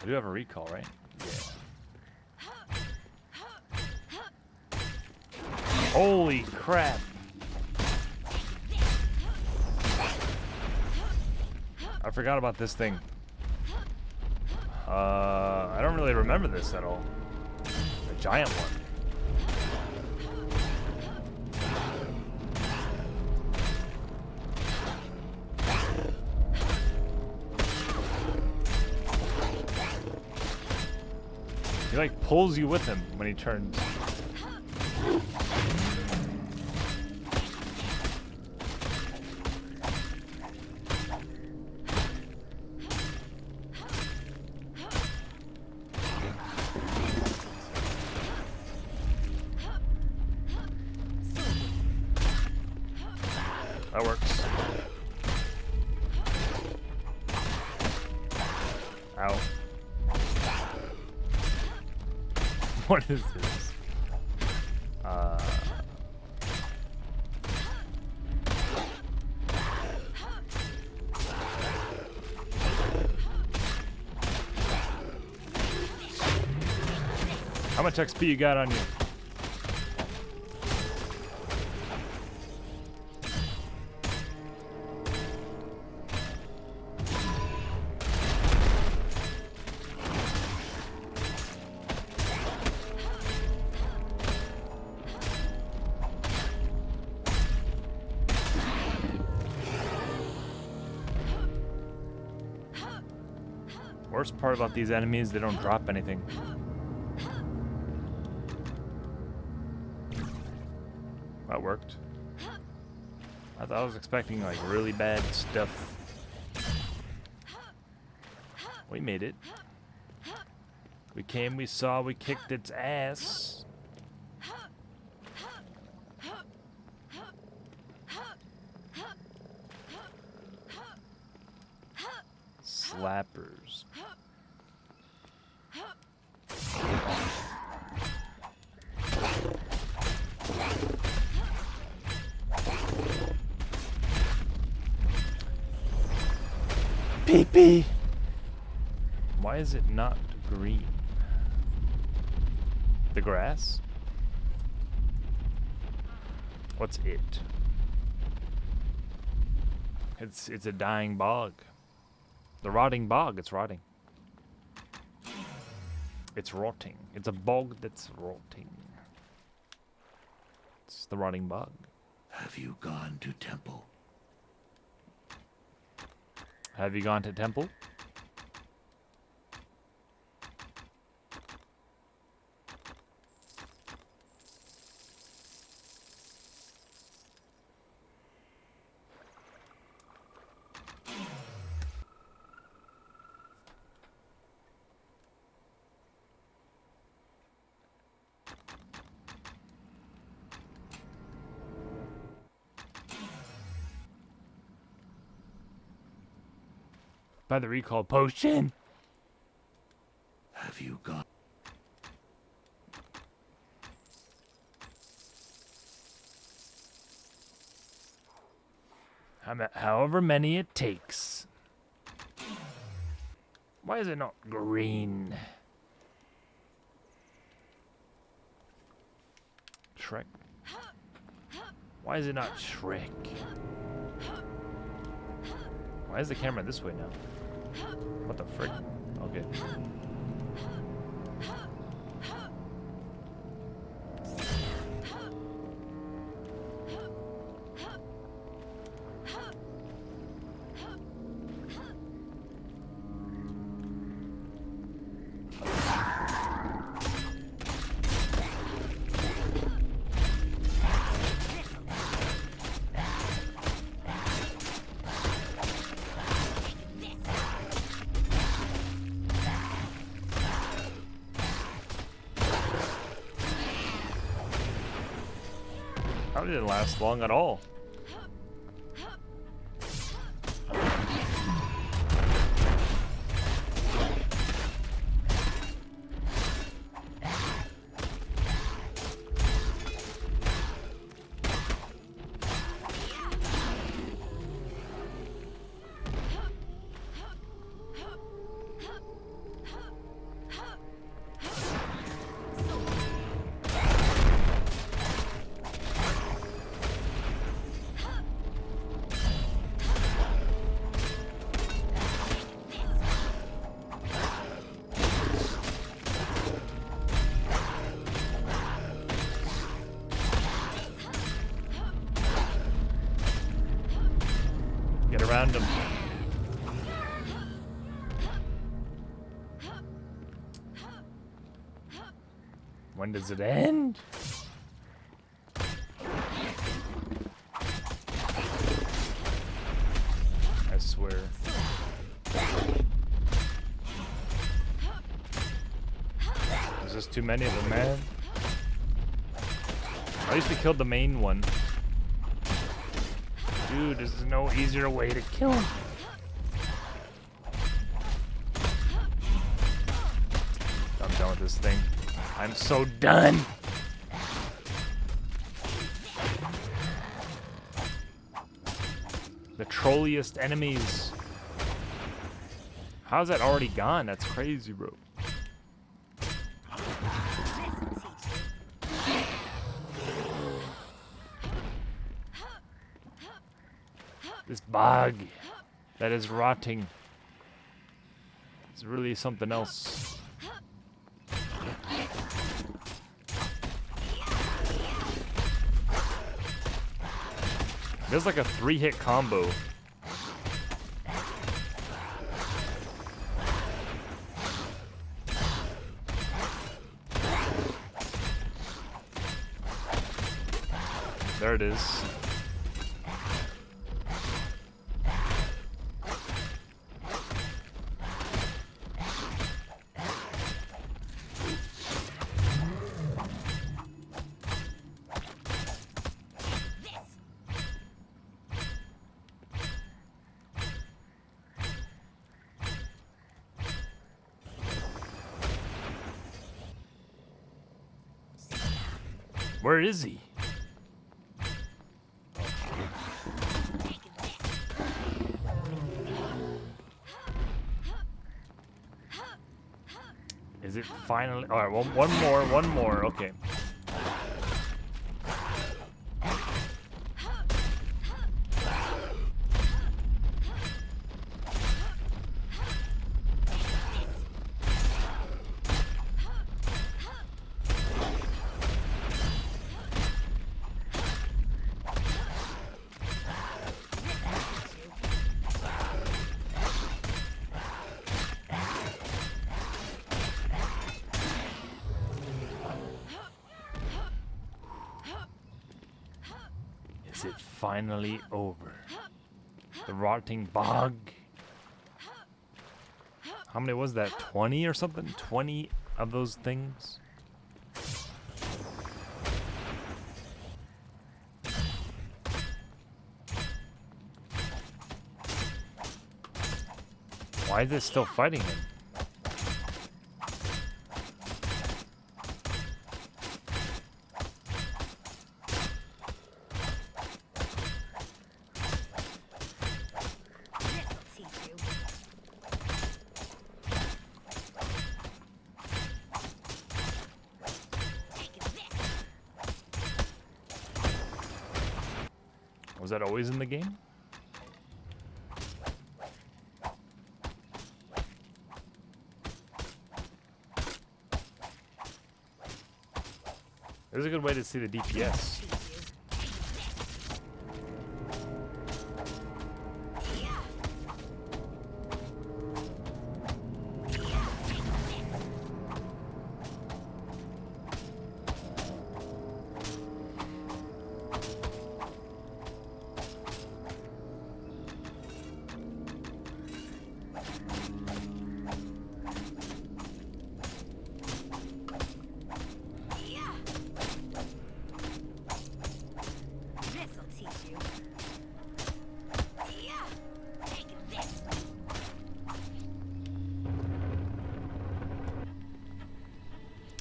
I do have a recall, right? Yeah. Holy crap! I forgot about this thing. I don't really remember this at all. A giant one. He like pulls you with him when he turns. That works. Ow. What is this? How much XP you got on you? Worst part about these enemies, they don't drop anything. That worked. I thought I was expecting like really bad stuff. We made it. We came, we saw, we kicked its ass. Slappers. Pee-pee. Why is it not green? The grass? What's it? It's a dying bog. The rotting bog, it's rotting. It's rotting. It's a bog that's rotting. It's the rotting bog. Have you gone to temple? Have you gone to temple? By the recall potion. Have you gone? However many it takes. Why is it not green? Shrek. Why is it not Shrek? Why is the camera this way now? What the frick? Okay. That didn't last long at all. Get around him. When does it end? I swear. There's just too many of them, man. I used to kill the main one. Dude, there's no easier way to kill him. I'm done with this thing. I'm so done. The trolliest enemies. How's that already gone? That's crazy, bro. This bog that is rotting is really something else. There's like a 3-hit combo. There it is. Where is he? Is it finally? All right, one more. Okay. Is it finally over? The rotting bog. How many was that? 20 or something? 20 of those things? Why is it still fighting him? Was that always in the game? There's a good way to see the DPS.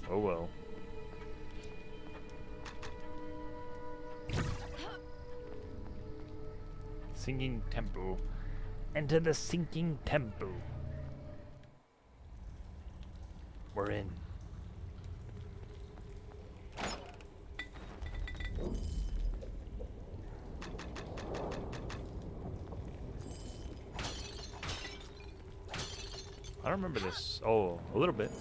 Oh well. Sinking temple. Enter the sinking temple. We're in. I don't remember this. Oh, a little bit.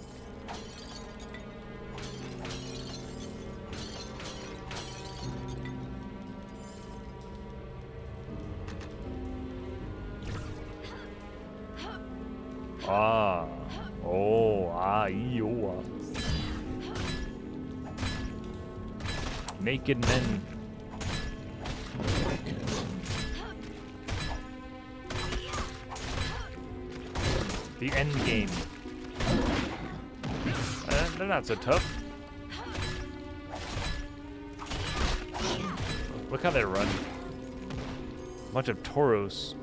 Ah. Oh, ah, ee, oh, ah. Naked men. The end game. They're not so tough. Look how they run. Bunch of toros.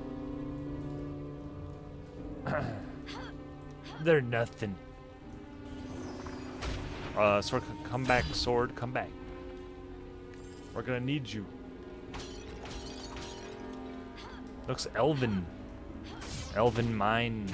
They're nothing. Sword, come back. Sword, come back. We're gonna need you. Looks elven. Elven mine.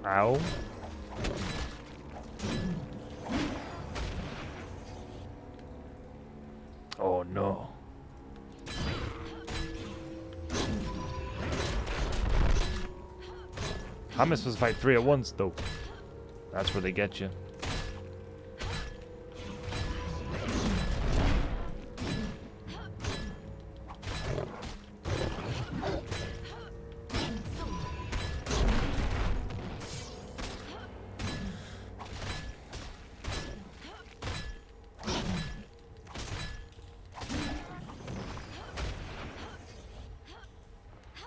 Ow. Oh no. How am I supposed to fight 3 at once though? That's where they get you.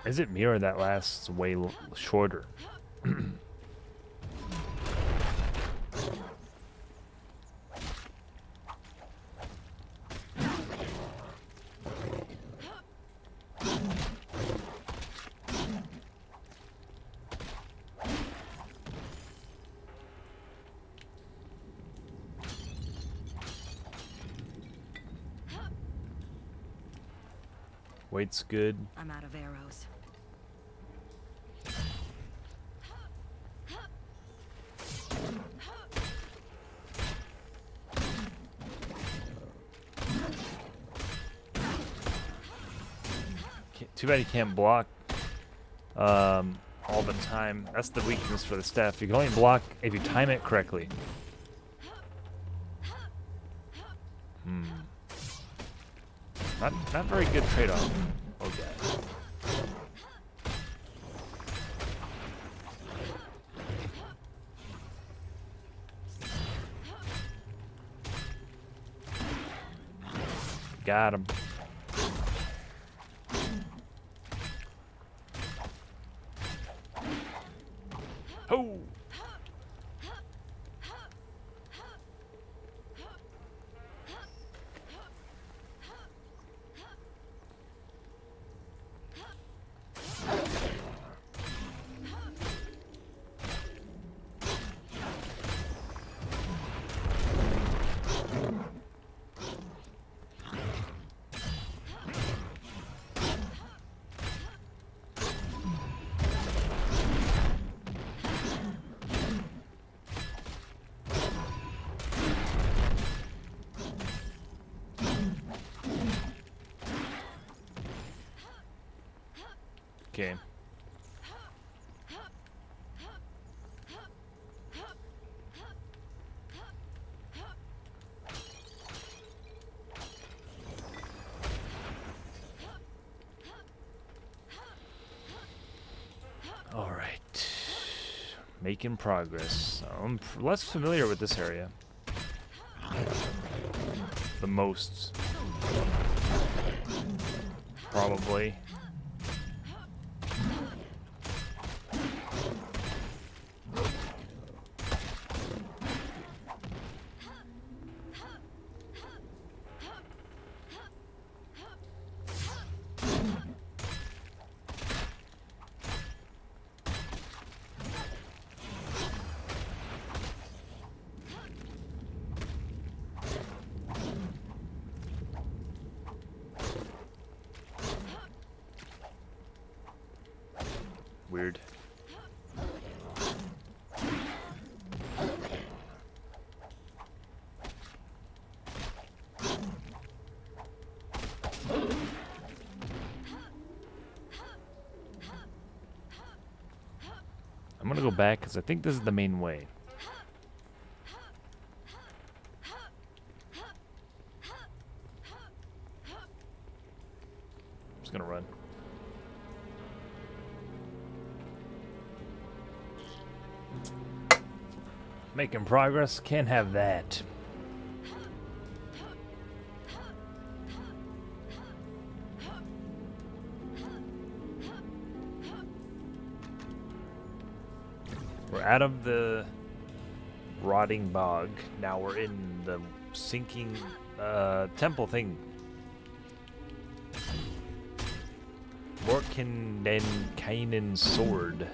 Is it me or that lasts way shorter? Weight's good. I'm out of arrows. Too bad you can't block all the time. That's the weakness for the staff. You can only block if you time it correctly. Not very good trade-off. Okay. Got him. Oh. Okay. All right. Making progress. I'm less familiar with this area. The most. Probably. Weird. I'm gonna go back because I think this is the main way. Making progress, can't have that. We're out of the rotting bog. Now we're in the sinking temple thing. Mordenkainen's sword.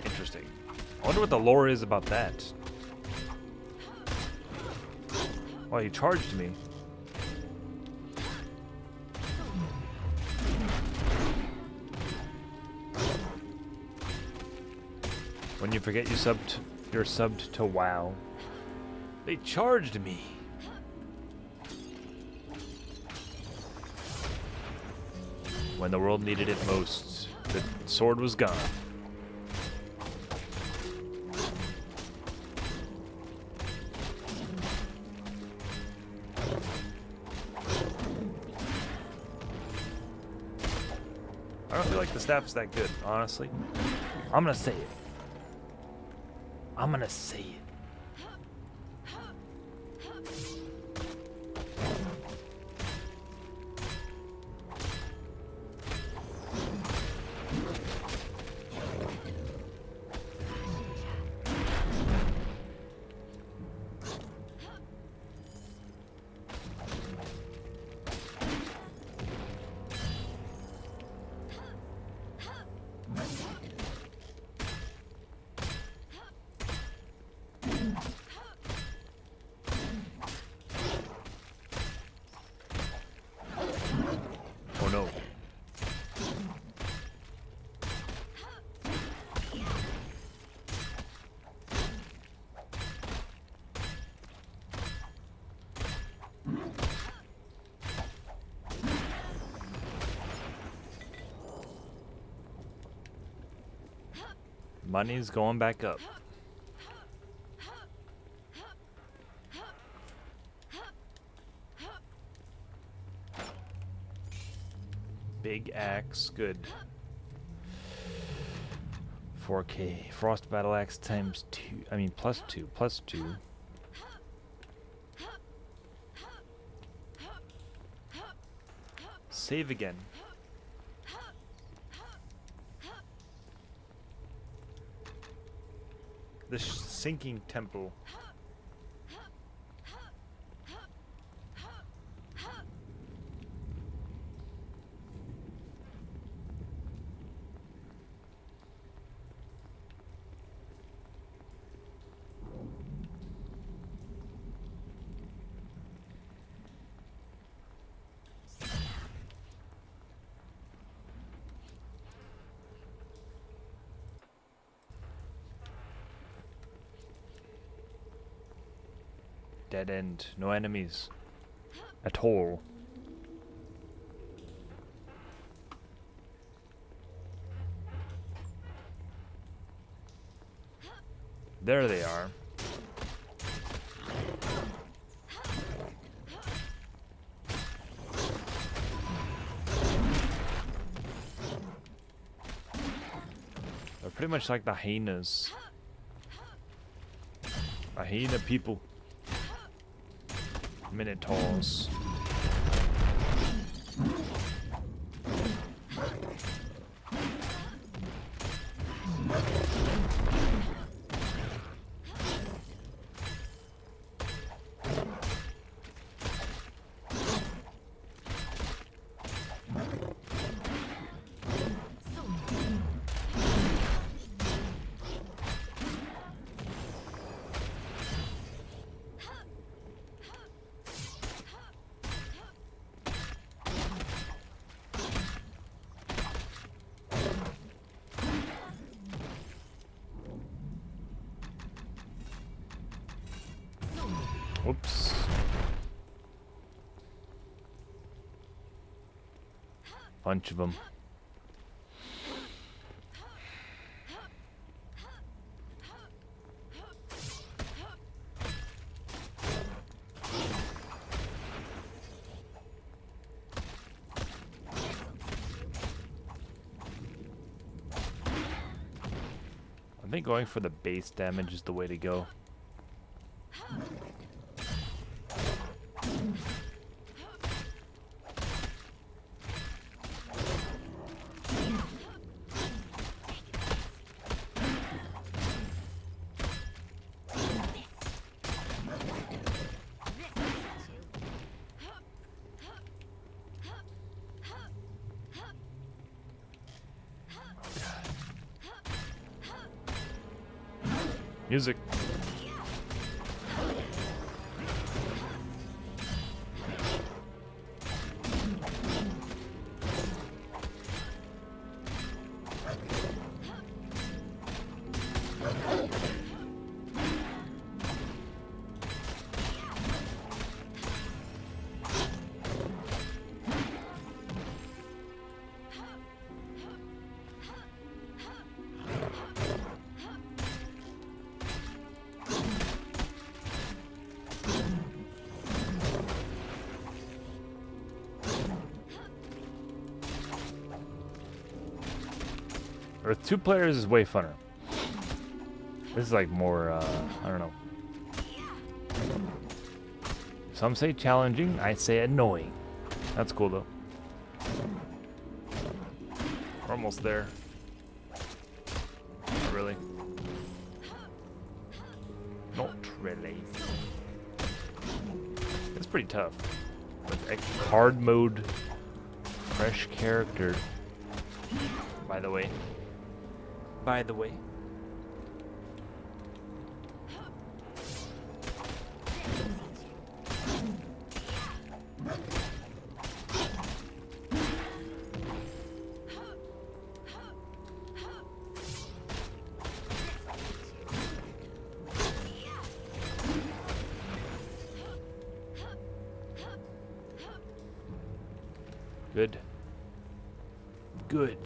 Interesting. I wonder what the lore is about that. Well, he charged me. When you forget you're subbed to WoW. They charged me. When the world needed it most, the sword was gone. I don't feel like the staff's that good, honestly. I'm gonna say it. I'm gonna say it. Oh no. Money's going back up. Big axe, good. 4K. Frost battle axe times 2. I mean, plus 2. Plus 2. Save again. The sinking temple. Dead end. No enemies. At all. There they are. They're pretty much like the hyenas. Hyena people. Minotaurs. Whoops. Bunch of them. I think going for the base damage is the way to go. Music. With 2 players is way funner. This is like more, I don't know. Some say challenging, I say annoying. That's cool though. We're almost there. Not really. Not really. It's pretty tough. With hard mode, fresh character. By the way. By the way. Good. Good.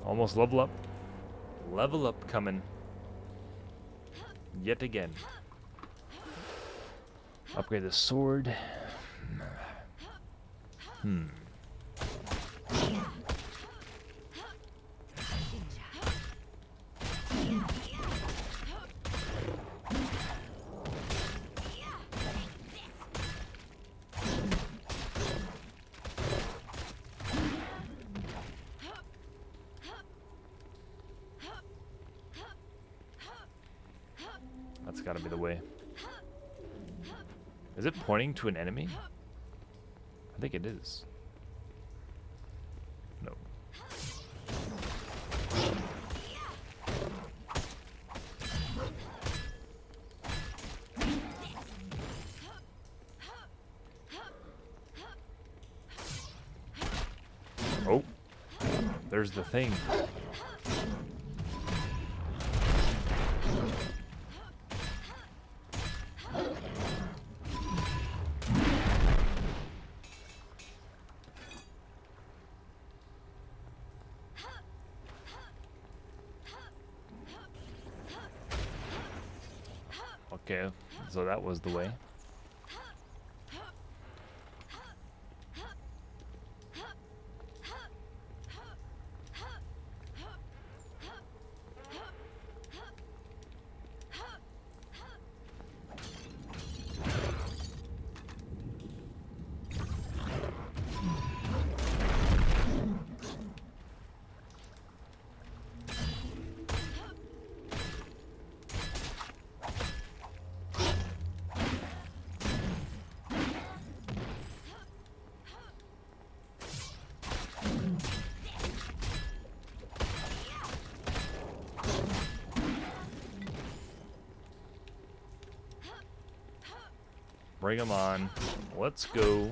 Almost level up. Level up coming. Yet again. Upgrade the sword. That's gotta be the way. Is it pointing to an enemy? I think it is. No. Oh. There's the thing. Okay, so that was the way. Bring them on. Let's go.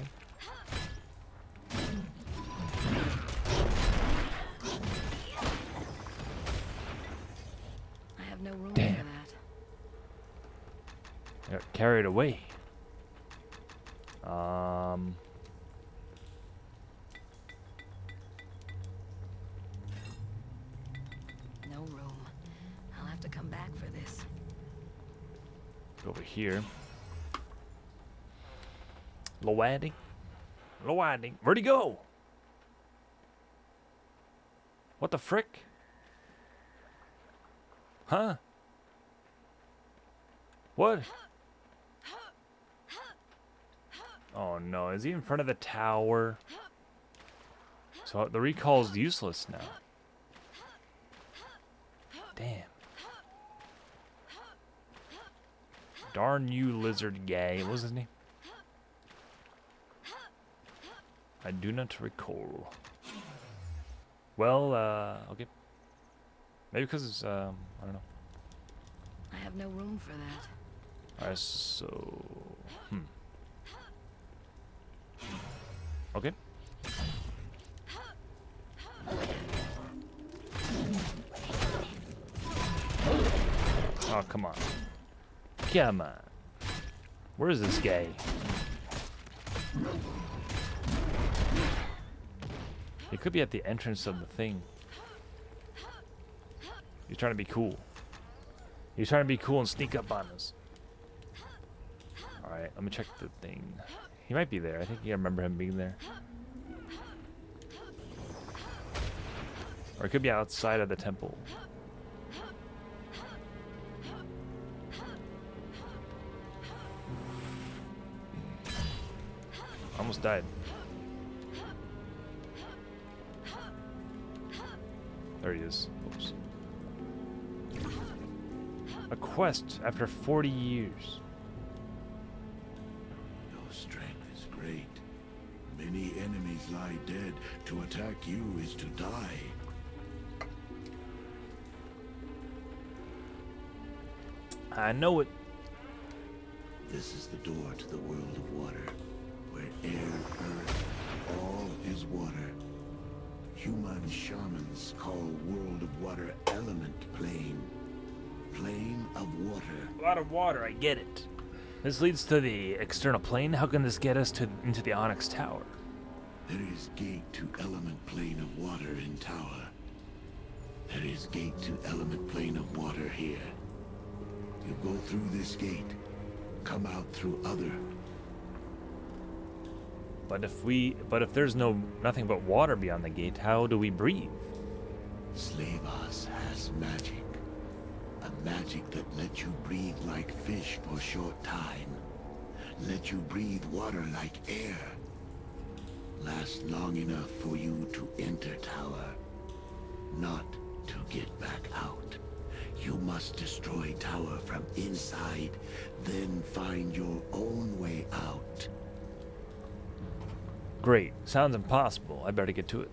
I have no room Damn. for that. I got carried away. No room. I'll have to come back for this. Over here. Loading. Loading. Where'd he go? What the frick? Huh? What? Oh no, is he in front of the tower? So the recall's useless now. Damn. Darn you, lizard guy. What was his name? I do not recall. Well, okay. Maybe because it's, I don't know. I have no room for that. Alright, so... Okay. Oh, come on. Come on. Where is this guy? He could be at the entrance of the thing. He's trying to be cool. He's trying to be cool and sneak up on us. Alright, let me check the thing. He might be there. I think I remember him being there. Or it could be outside of the temple. Almost died. There he is. Oops. A quest after 40 years. Your strength is great. Many enemies lie dead. To attack you is to die. I know it. This is the door to the world of water, where air, earth, all is water. Human shamans call world of water element plane. Plane of water. A lot of water, I get it. This leads to the external plane. How can this get us into the Onyx Tower? There is gate to element plane of water in tower. There is gate to element plane of water here. You go through this gate, come out through other. But if there's nothing but water beyond the gate, how do we breathe? Slavas has magic. A magic that lets you breathe like fish for short time. Let you breathe water like air. Last long enough for you to enter tower. Not to get back out. You must destroy tower from inside, then find your own way out. Great. Sounds impossible. I better get to it.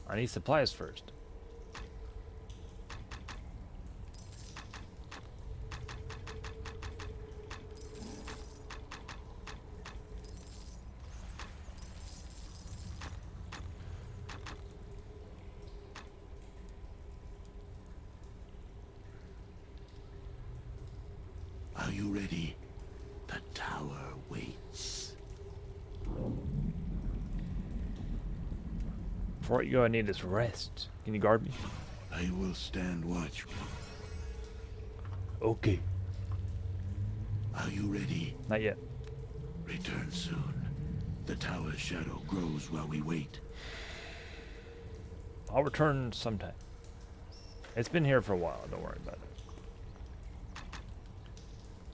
I need supplies first. Are you ready? The tower waits. Before you go, I need this rest. Can you guard me? I will stand watch. Okay. Are you ready? Not yet. Return soon. The tower's shadow grows while we wait. I'll return sometime. It's been here for a while. Don't worry about it.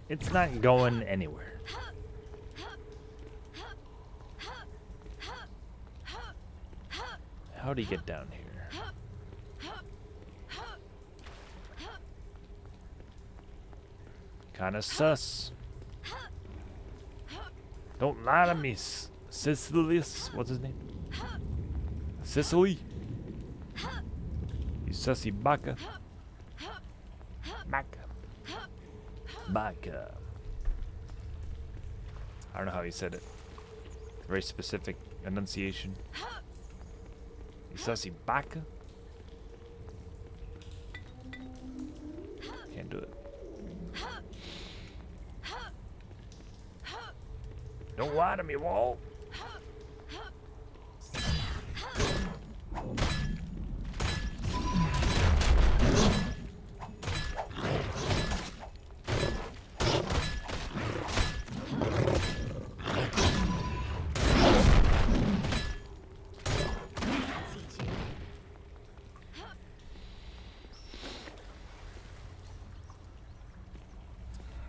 It's not going anywhere. How do you get down here? Kinda sus. Don't lie to me, Sicilius. What's his name? Sicily. You sussy baka. Baka. Baka. I don't know how he said it. Very specific enunciation. You sussy baka. do it. Don't lie to me, Walt.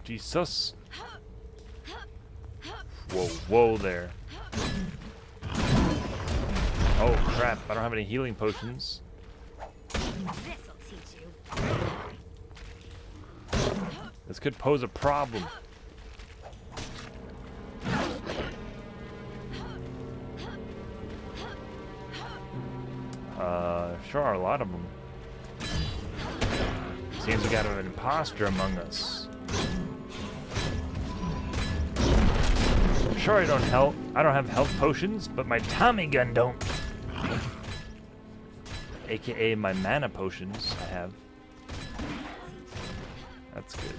Jesus. Whoa, whoa there. Oh crap, I don't have any healing potions. This'll teach you. This could pose a problem. Sure are a lot of them. Seems we got an imposter among us. Sure, I don't have health potions, but my Tommy gun don't. AKA my mana potions I have. That's good.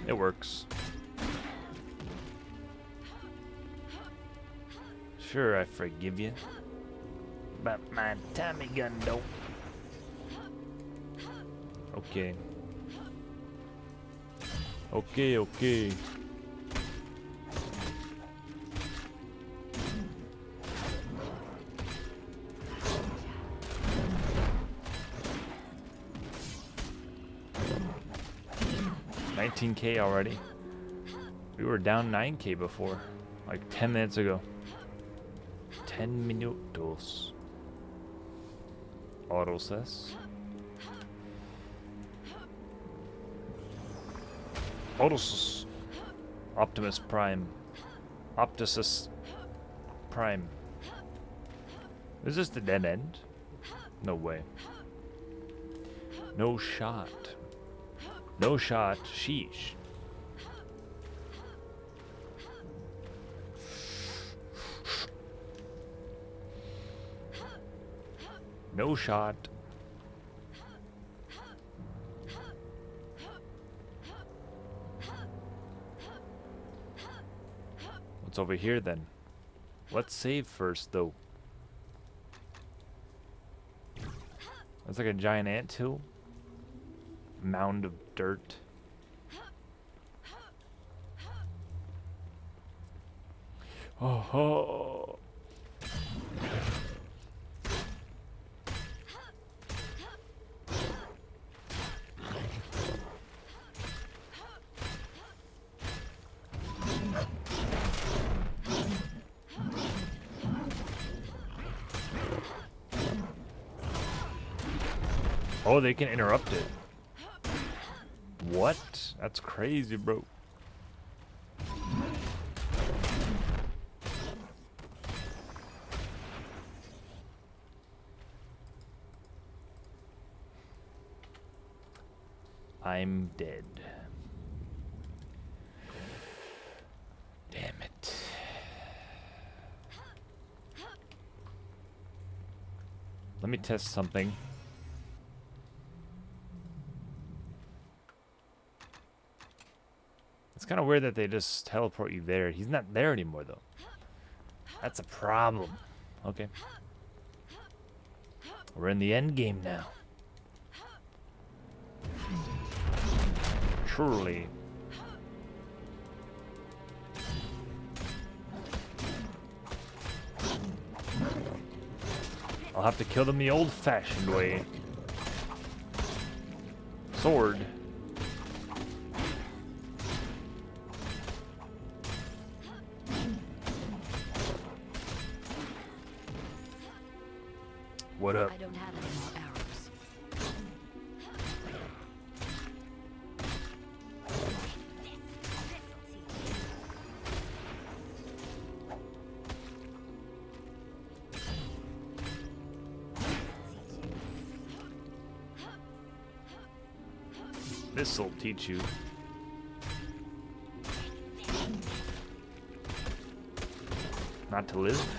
It works. Sure, I forgive you. But my Tommy gun don't. Okay. Okay. 19K already. We were down 9K before, like 10 minutes ago. 10 minutos. Autosys. Autosys. Optimus Prime. Optimus Prime. Is this the dead end? No way. No shot. No shot. Sheesh. No shot. What's over here then? Let's save first though. That's like a giant anthill. Mound of dirt. Oh ho. Oh, they can interrupt it. What? That's crazy, bro. I'm dead. Damn it. Let me test something. It's kind of weird that they just teleport you there. He's not there anymore, though. That's a problem. Okay. We're in the end game now. Truly. I'll have to kill them the old-fashioned way. Sword. What up? I don't have any more arrows. This'll teach you. Not to live.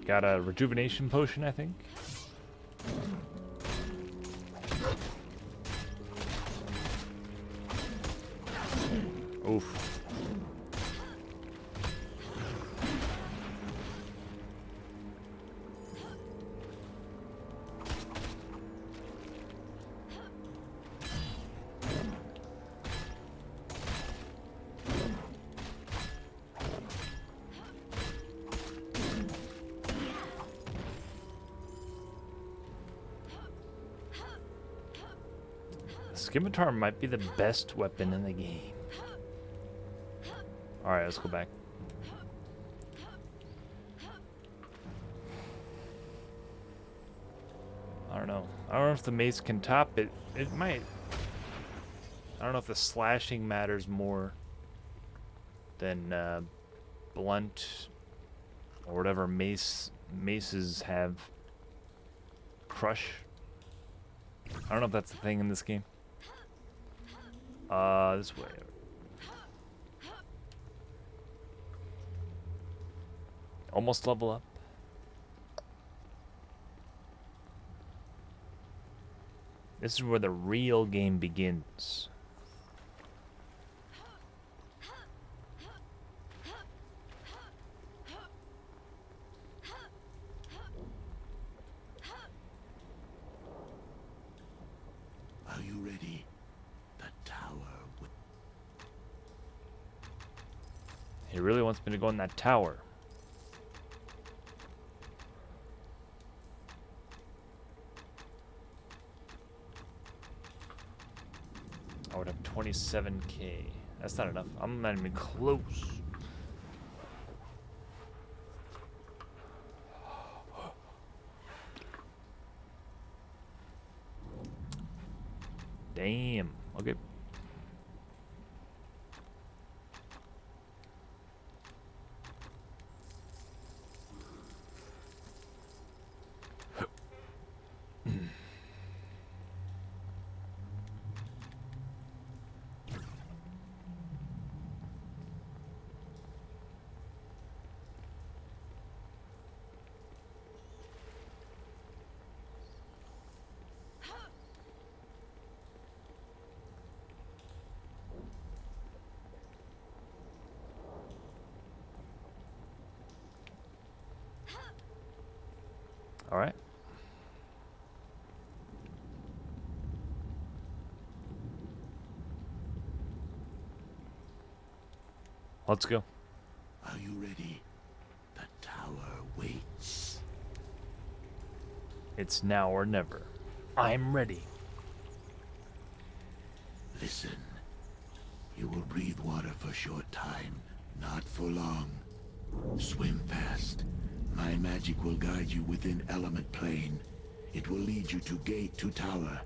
Got a rejuvenation potion, I think. Oof. Scimitar might be the best weapon in the game. Alright, let's go back. I don't know. I don't know if the mace can top it. It might. I don't know if the slashing matters more than blunt or whatever maces have. Crush. I don't know if that's the thing in this game. This way. Almost level up. This is where the real game begins. Are you ready? The tower with... He really wants me to go in that tower. I would have 27k. That's not enough. I'm not even close. Damn. Okay. All right. Let's go. Are you ready? The tower waits. It's now or never. I'm ready. Listen. You will breathe water for a short time, not for long. Swim fast. My magic will guide you within element plane. It will lead you to gate to tower.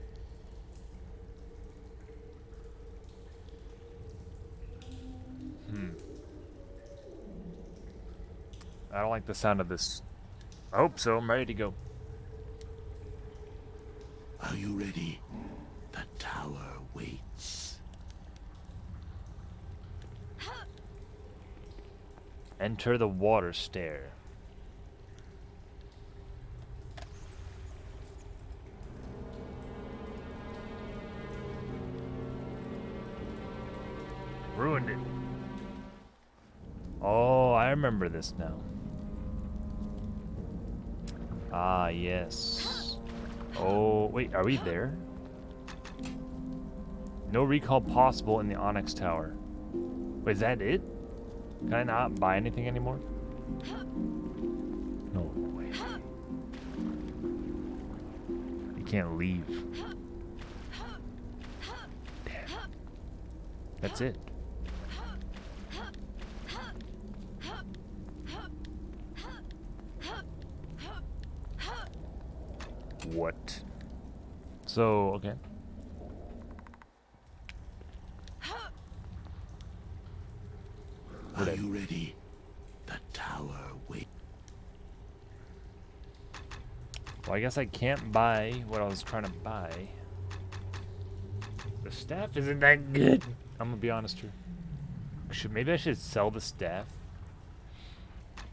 I don't like the sound of this. I hope so. I'm ready to go. Are you ready? The tower waits. Enter the water stair. Ruined it. Oh, I remember this now. Ah, yes. Oh, wait, are we there? No recall possible in the Onyx Tower. Wait, is that it? Can I not buy anything anymore? No way. You can't leave. Damn. That's it. What? So, okay. Are you ready? The tower waits. Well, I guess I can't buy what I was trying to buy. The staff isn't that good. I'm gonna be honest here. Maybe I should sell the staff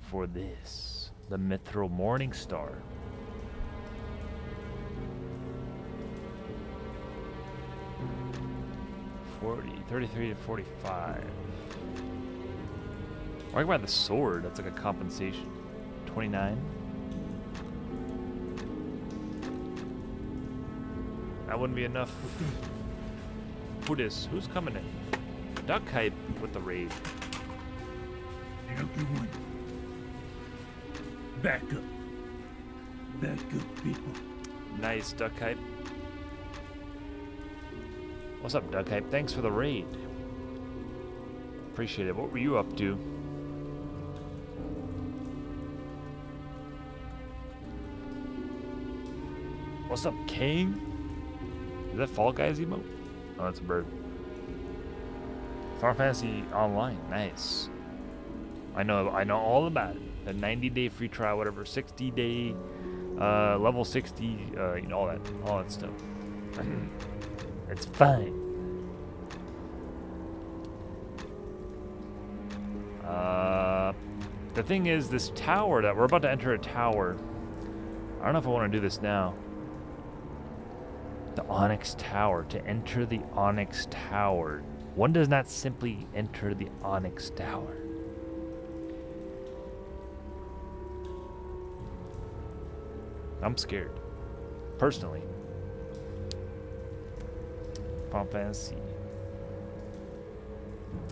for this. The Mithril Morning Star. 40, 33 to 45. Why buy the sword? That's like a compensation. 29. That wouldn't be enough. Buddhist, who's coming in? Duck Hype with the raid. Everyone, back up. Back up, people. Nice, Duck Hype. What's up, Duck Hype? Thanks for the raid. Appreciate it. What were you up to? What's up, King? Is that Fall Guys emote? Oh, that's a bird. Final Fantasy Online, nice. I know all about it. The 90-day free trial, whatever, 60-day, level 60, you know, all that stuff. It's fine. The thing is, this tower that we're about to enter a tower. I don't know if I want to do this now. The Onyx Tower. To enter the Onyx Tower, one does not simply enter the Onyx Tower. I'm scared, personally. Final Fantasy.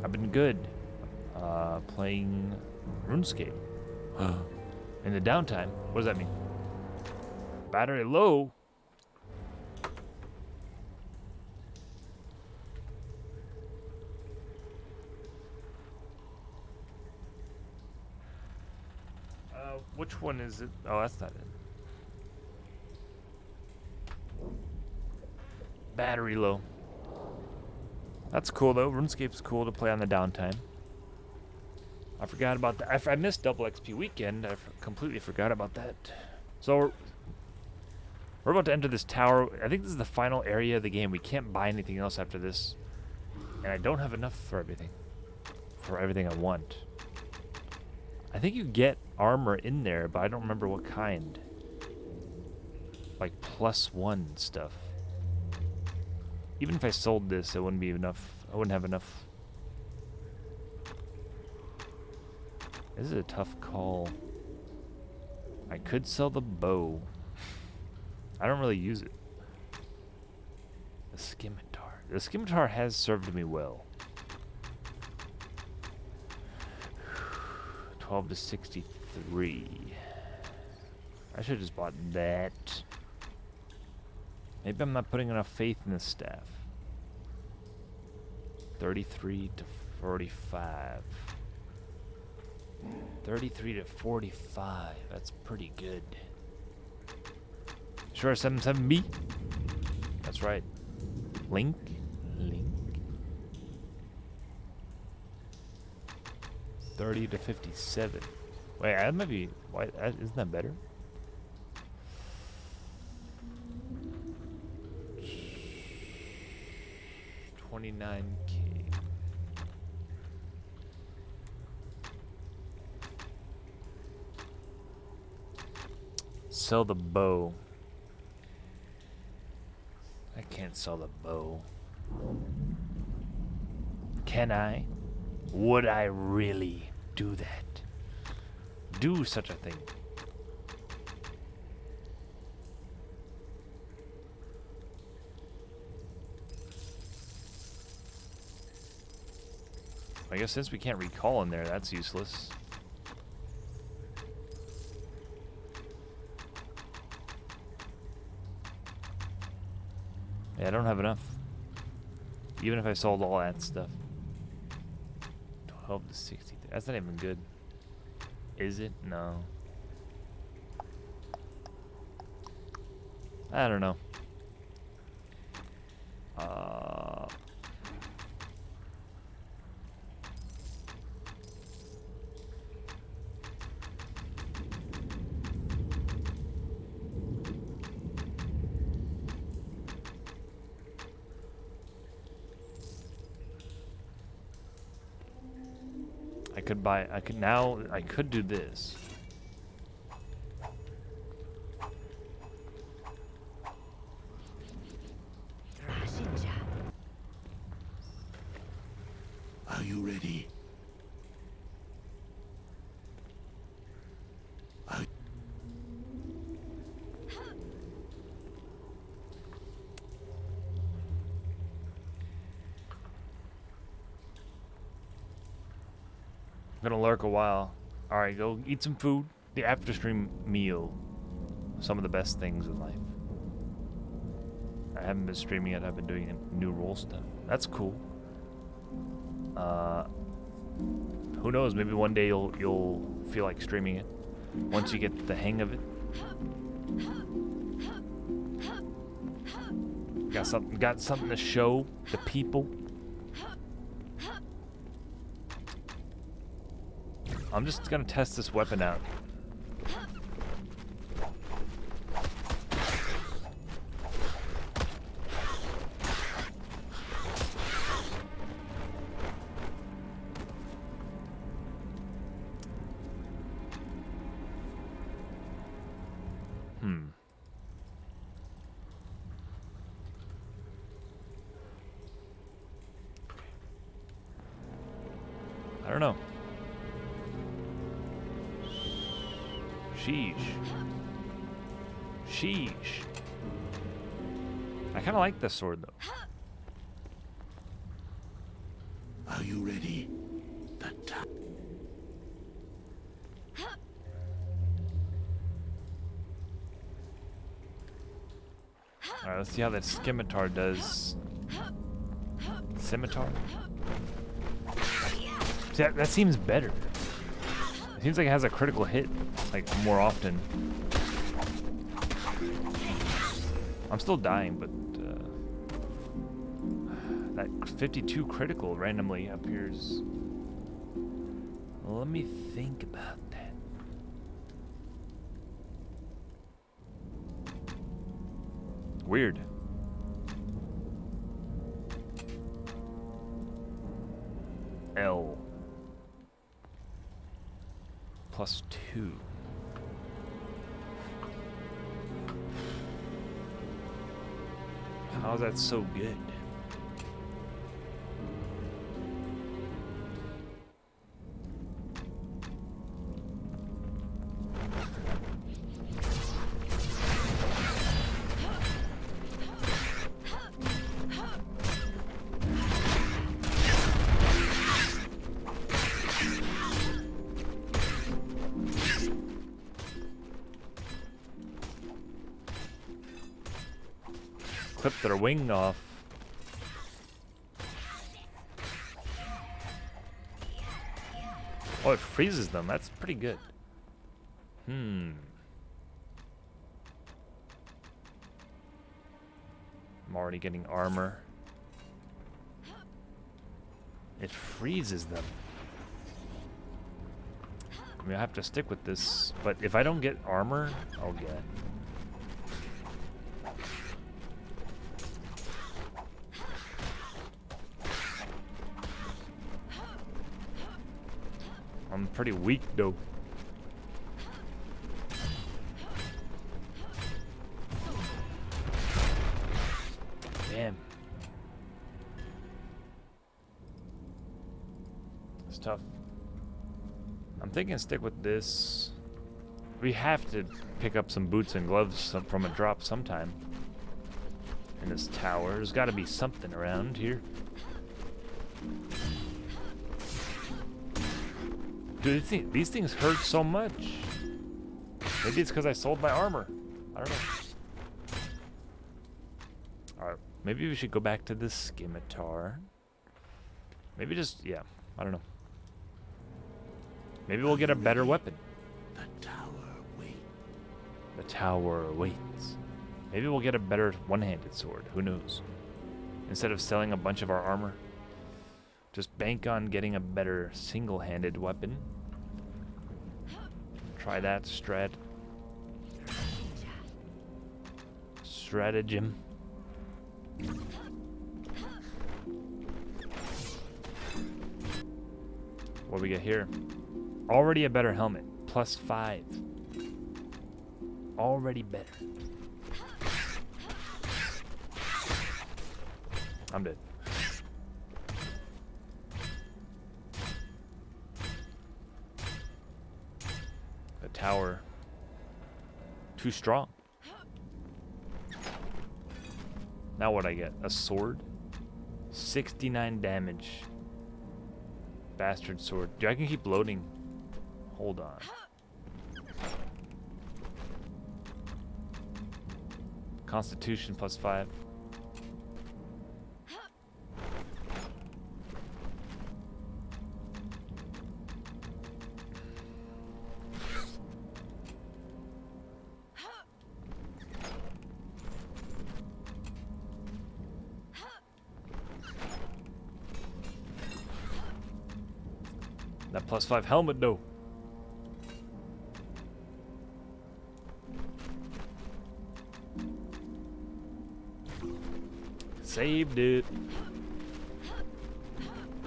I've been good playing RuneScape. In the downtime. What does that mean? Battery low? Which one is it? Oh, that's not it. Battery low. That's cool though. RuneScape's cool to play on the downtime. I forgot about that. I missed Double XP Weekend. I completely forgot about that. So we're about to enter this tower. I think this is the final area of the game. We can't buy anything else after this. And I don't have enough for everything. For everything I want. I think you get armor in there, but I don't remember what kind. Like +1 stuff. Even if I sold this, it wouldn't be enough. I wouldn't have enough. This is a tough call. I could sell the bow. I don't really use it. The scimitar. The scimitar has served me well. 12 to 63. I should have just bought that. Maybe I'm not putting enough faith in this staff. 33 to 45. 33 to 45. That's pretty good. Sure, 77B? That's right. Link. 30 to 57. Wait, that might be. Why? Isn't that better? $29K. Sell the bow. I can't sell the bow. Can I? Would I really do that? Do such a thing? I guess since we can't recall in there, that's useless. Yeah, I don't have enough. Even if I sold all that stuff. 12 to 60. That's not even good. Is it? No. I don't know. I could do this. ready? I'm gonna lurk a while. Alright, go eat some food. The after stream meal. Some of the best things in life. I haven't been streaming yet, I've been doing new role stuff. That's cool. Who knows, maybe one day you'll feel like streaming it. Once you get the hang of it. Got something to show the people. I'm just gonna test this weapon out. I don't know. Sheesh. Sheesh. I kind of like this sword, though. Are you ready? Alright, let's see how that scimitar does. Scimitar? See, that seems better. It seems like it has a critical hit, like, more often. I'm still dying, but that 52 critical randomly appears. Let me think about that. Weird. L. +2. How is that so good? Clip their wing off. Oh, it freezes them. That's pretty good. I'm already getting armor. It freezes them. I mean, I have to stick with this, but if I don't get armor, I'll get it. I'm pretty weak, though. Damn. It's tough. I'm thinking stick with this. We have to pick up some boots and gloves from a drop sometime. In this tower. There's got to be something around here. Dude, these things hurt so much. Maybe it's because I sold my armor. I don't know. Alright, maybe we should go back to the scimitar. Maybe just, yeah, I don't know. Maybe we'll get a better weapon. The tower waits. The tower waits. Maybe we'll get a better one-handed sword. Who knows? Instead of selling a bunch of our armor. Just bank on getting a better single-handed weapon. Try that stratagem. What do we get here? Already a better helmet. +5. Already better. I'm dead. tower. Too strong. Now what I get? A sword? 69 damage. Bastard sword. Dude, I can keep loading. Hold on. Constitution +5. That +5 helmet though. Saved it.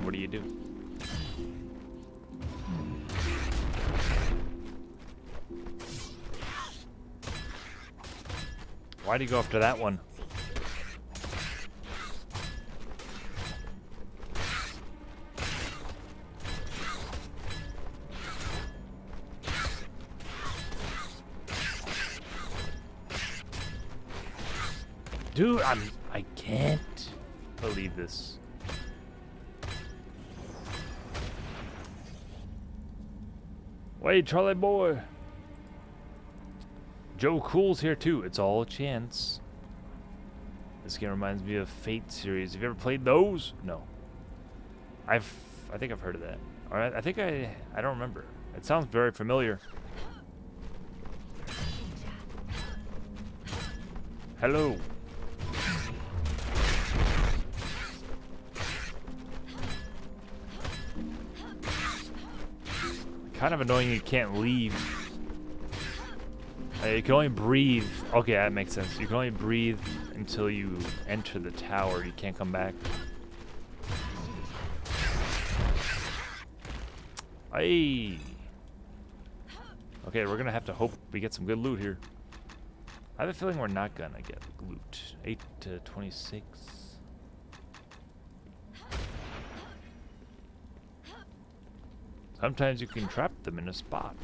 What do you do? Why'd he go after that one? Dude, I can't believe this. Wait, Charlie boy. Joe Cool's here too. It's all a chance. This game reminds me of Fate series. Have you ever played those? No. I think I've heard of that. All right, I don't remember. It sounds very familiar. Hello. Kind of annoying you can't leave. You can only breathe. Okay, that makes sense. You can only breathe until you enter the tower. You can't come back. Hey. Okay, we're gonna have to hope we get some good loot here. I have a feeling we're not gonna get loot. 8 to 26. Sometimes you can trap them in a spot.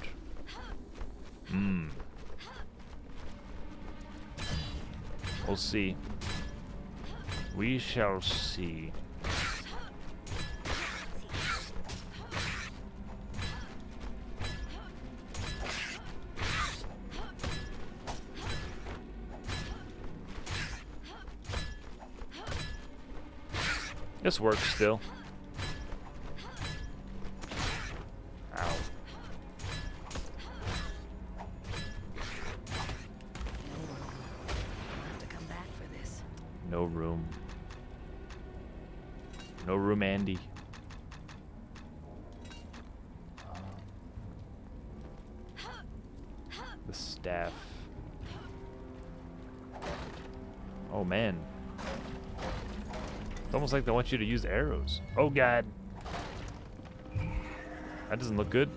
We'll see. We shall see. This works still. Ow. Have to come back for this. No room. No room, Andy. The staff. Oh man. It's almost like they want you to use arrows. Oh god. That doesn't look good.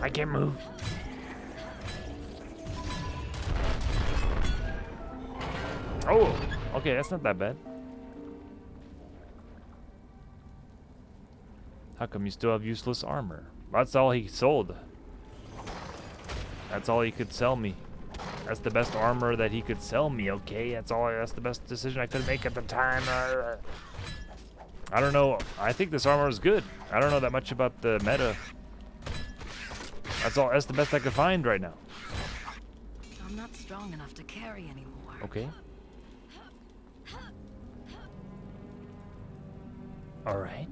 I can't move. Oh, okay, that's not that bad. How come you still have useless armor? That's all he sold. That's all he could sell me. That's the best armor that he could sell me, okay? That's the best decision I could make at the time. I don't know. I think this armor is good. I don't know that much about the meta. That's the best I could find right now. I'm not strong enough to carry anymore. Okay. All right.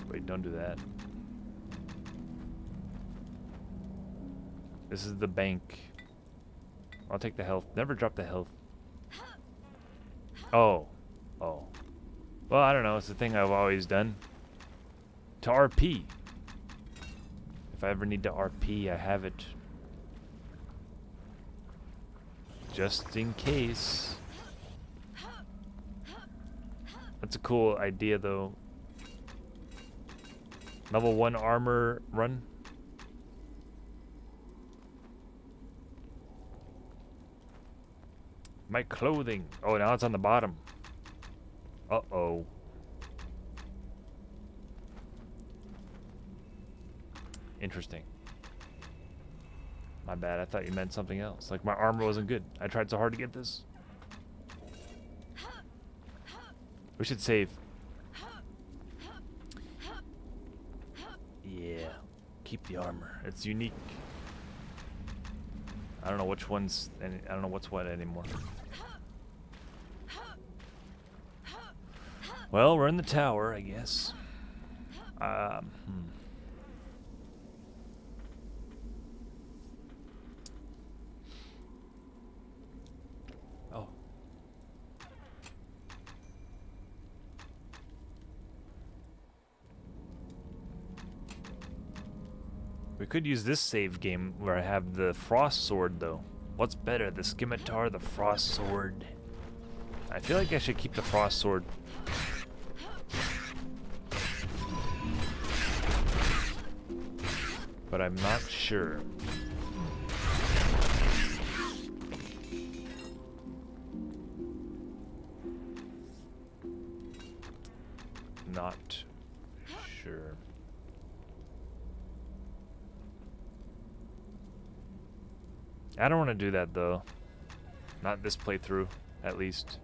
Wait, don't do that. This is the bank. I'll take the health. Never drop the health. Oh. Oh. Well, I don't know. It's the thing I've always done. To RP. If I ever need to RP, I have it. Just in case. That's a cool idea, though. Level 1 armor run. My clothing. Oh, now it's on the bottom. Uh-oh. Interesting. My bad. I thought you meant something else. Like my armor wasn't good. I tried so hard to get this. We should save. Yeah. Keep the armor. It's unique. I don't know which one's... I don't know what's what anymore. Well, we're in the tower, I guess. Oh. We could use this save game where I have the frost sword, though. What's better, the scimitar or the frost sword? I feel like I should keep the frost sword. But I'm not sure. Not sure. I don't want to do that though. Not this playthrough, at least.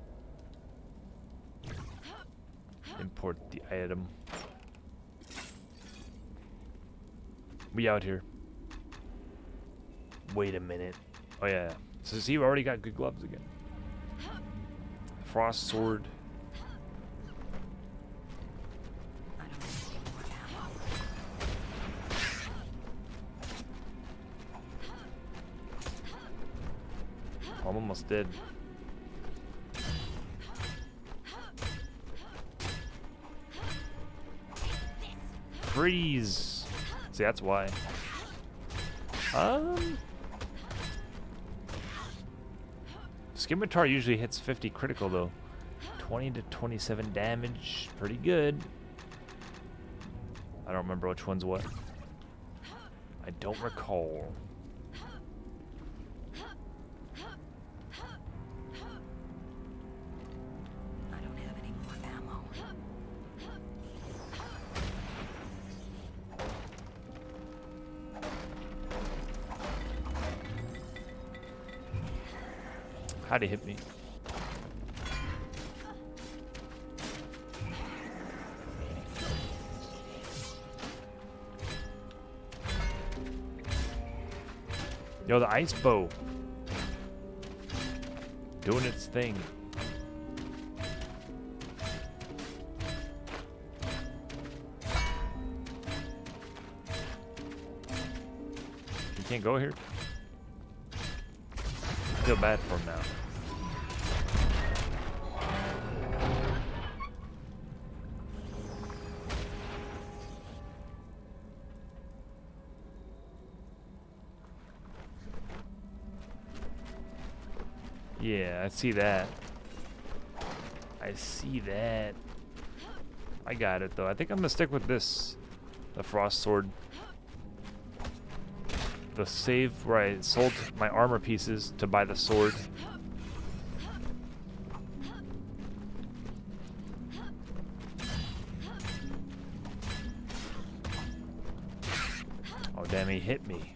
Import the item. We out here. Wait a minute. Oh yeah. So see, we already got good gloves again. Frost sword. I don't have any more ammo. I'm almost dead. Freeze. See, that's why. Scimitar usually hits 50 critical though. 20 to 27 damage. Pretty good. I don't remember which one's what. I don't recall. I don't have any more ammo. How'd he hit me? Yo, the ice bow. Doing its thing. You can't go here? I feel bad for him now. Yeah, I see that. I see that. I got it though. I think I'm gonna stick with this. The frost sword. The save where I sold my armor pieces to buy the sword. Oh damn, he hit me.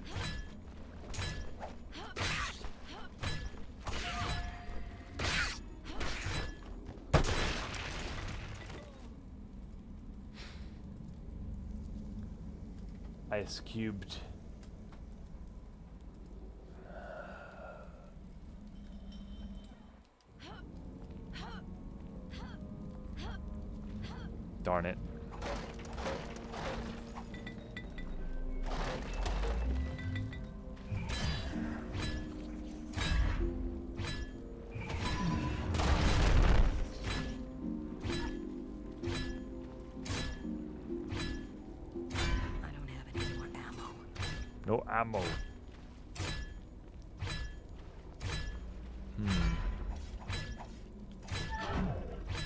Ice cubed. Darn it. I don't have any more ammo. No ammo.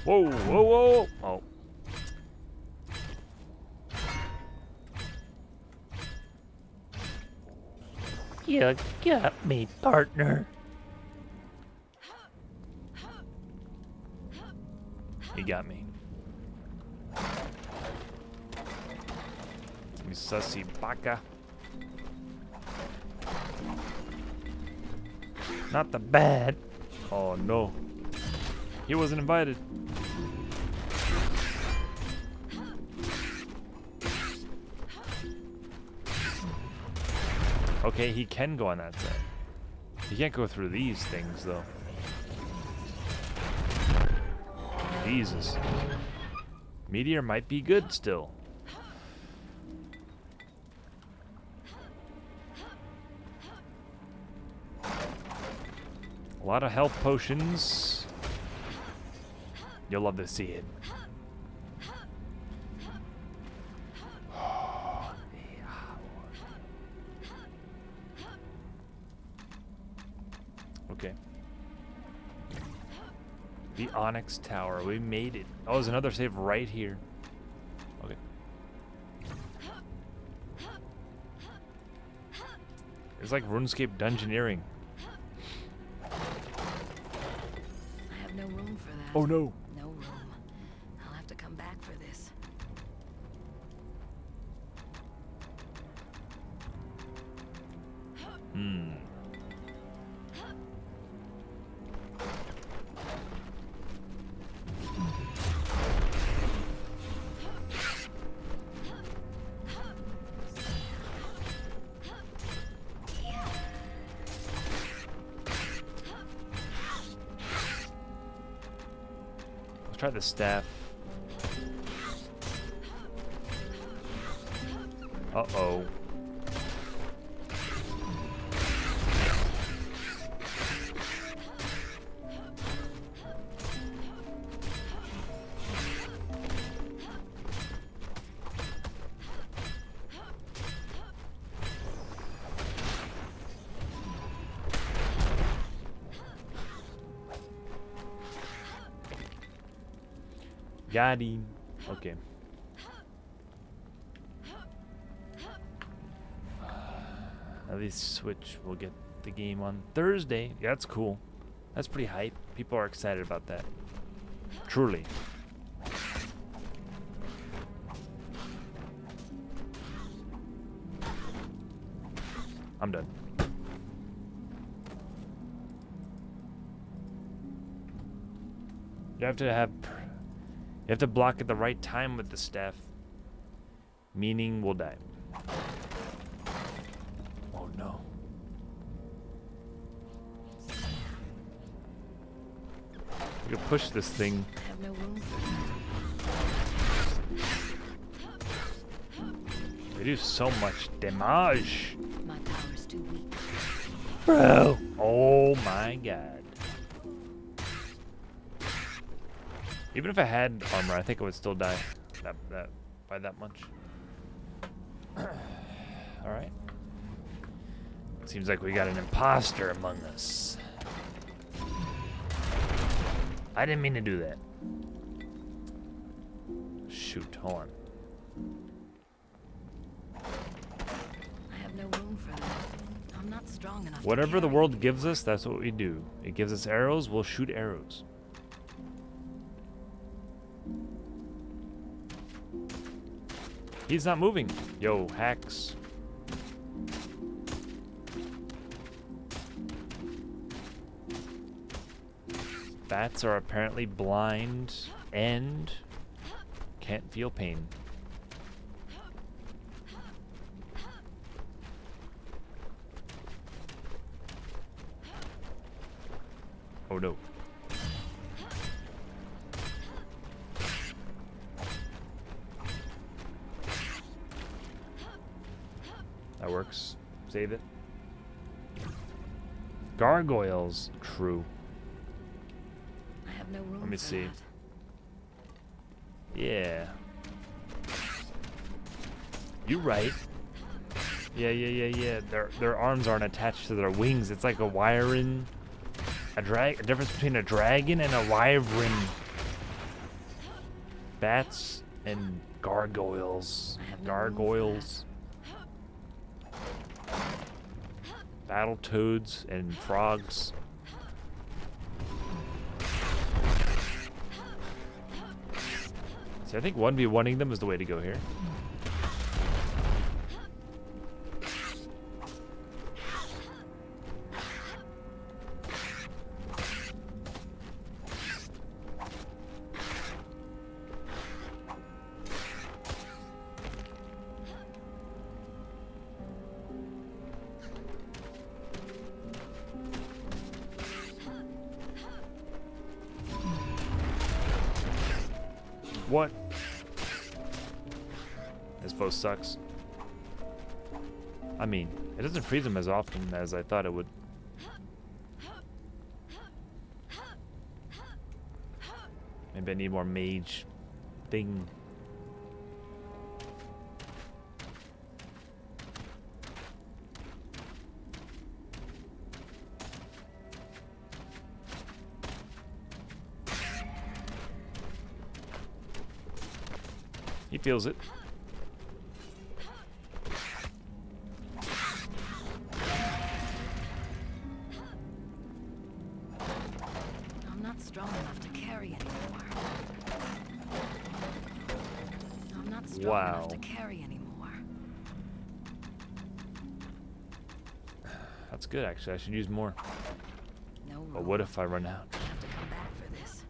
Whoa, whoa, whoa. Oh. You got me, partner. You got me. You sussy baka. Not the bad. Oh no. He wasn't invited. Okay, he can go on that side. He can't go through these things though. Jesus. Meteor might be good still. A lot of health potions. You'll love to see it. Okay. The Onyx Tower. We made it. Oh, there's another save right here. Okay. It's like RuneScape dungeoneering. I have no room for that. Oh no. No room. I'll have to come back for this. Hmm. Let's try the staff. Uh-oh. Got him. Okay. At least Switch will get the game on Thursday. Yeah, that's cool. That's pretty hype. People are excited about that. Truly. I'm done. You have to block at the right time with the staff. Meaning we'll die. Oh no. We can push this thing. I have no room for that. They do so much damage. My power's too weak. Bro. Oh my god. Even if I had armor, I think I would still die by that much. Alright. Seems like we got an imposter among us. I didn't mean to do that. Shoot, hold on. I have no room for that. I'm not strong enough. Whatever to the carry world gives us, that's what we do. It gives us arrows, we'll shoot arrows. He's not moving. Yo, hacks. Bats are apparently blind and can't feel pain. Oh no. That works. Save it. Gargoyles. True. I have no room Let me for see. that. Yeah. You right. Yeah. Their arms aren't attached to their wings. It's like a wiring. A difference between a dragon and a wyvern. Bats and gargoyles. I have no room for Gargoyles. Battle toads and frogs. See, I think 1v1ing them is the way to go here. What? This bow sucks. I mean, it doesn't freeze them as often as I thought it would. Maybe I need more mage thing. He feels it. I'm not strong enough to carry anymore. I'm not strong Wow. enough to carry anymore. That's good, actually. I should use more. No room. But what if I run out? I have to come back for this.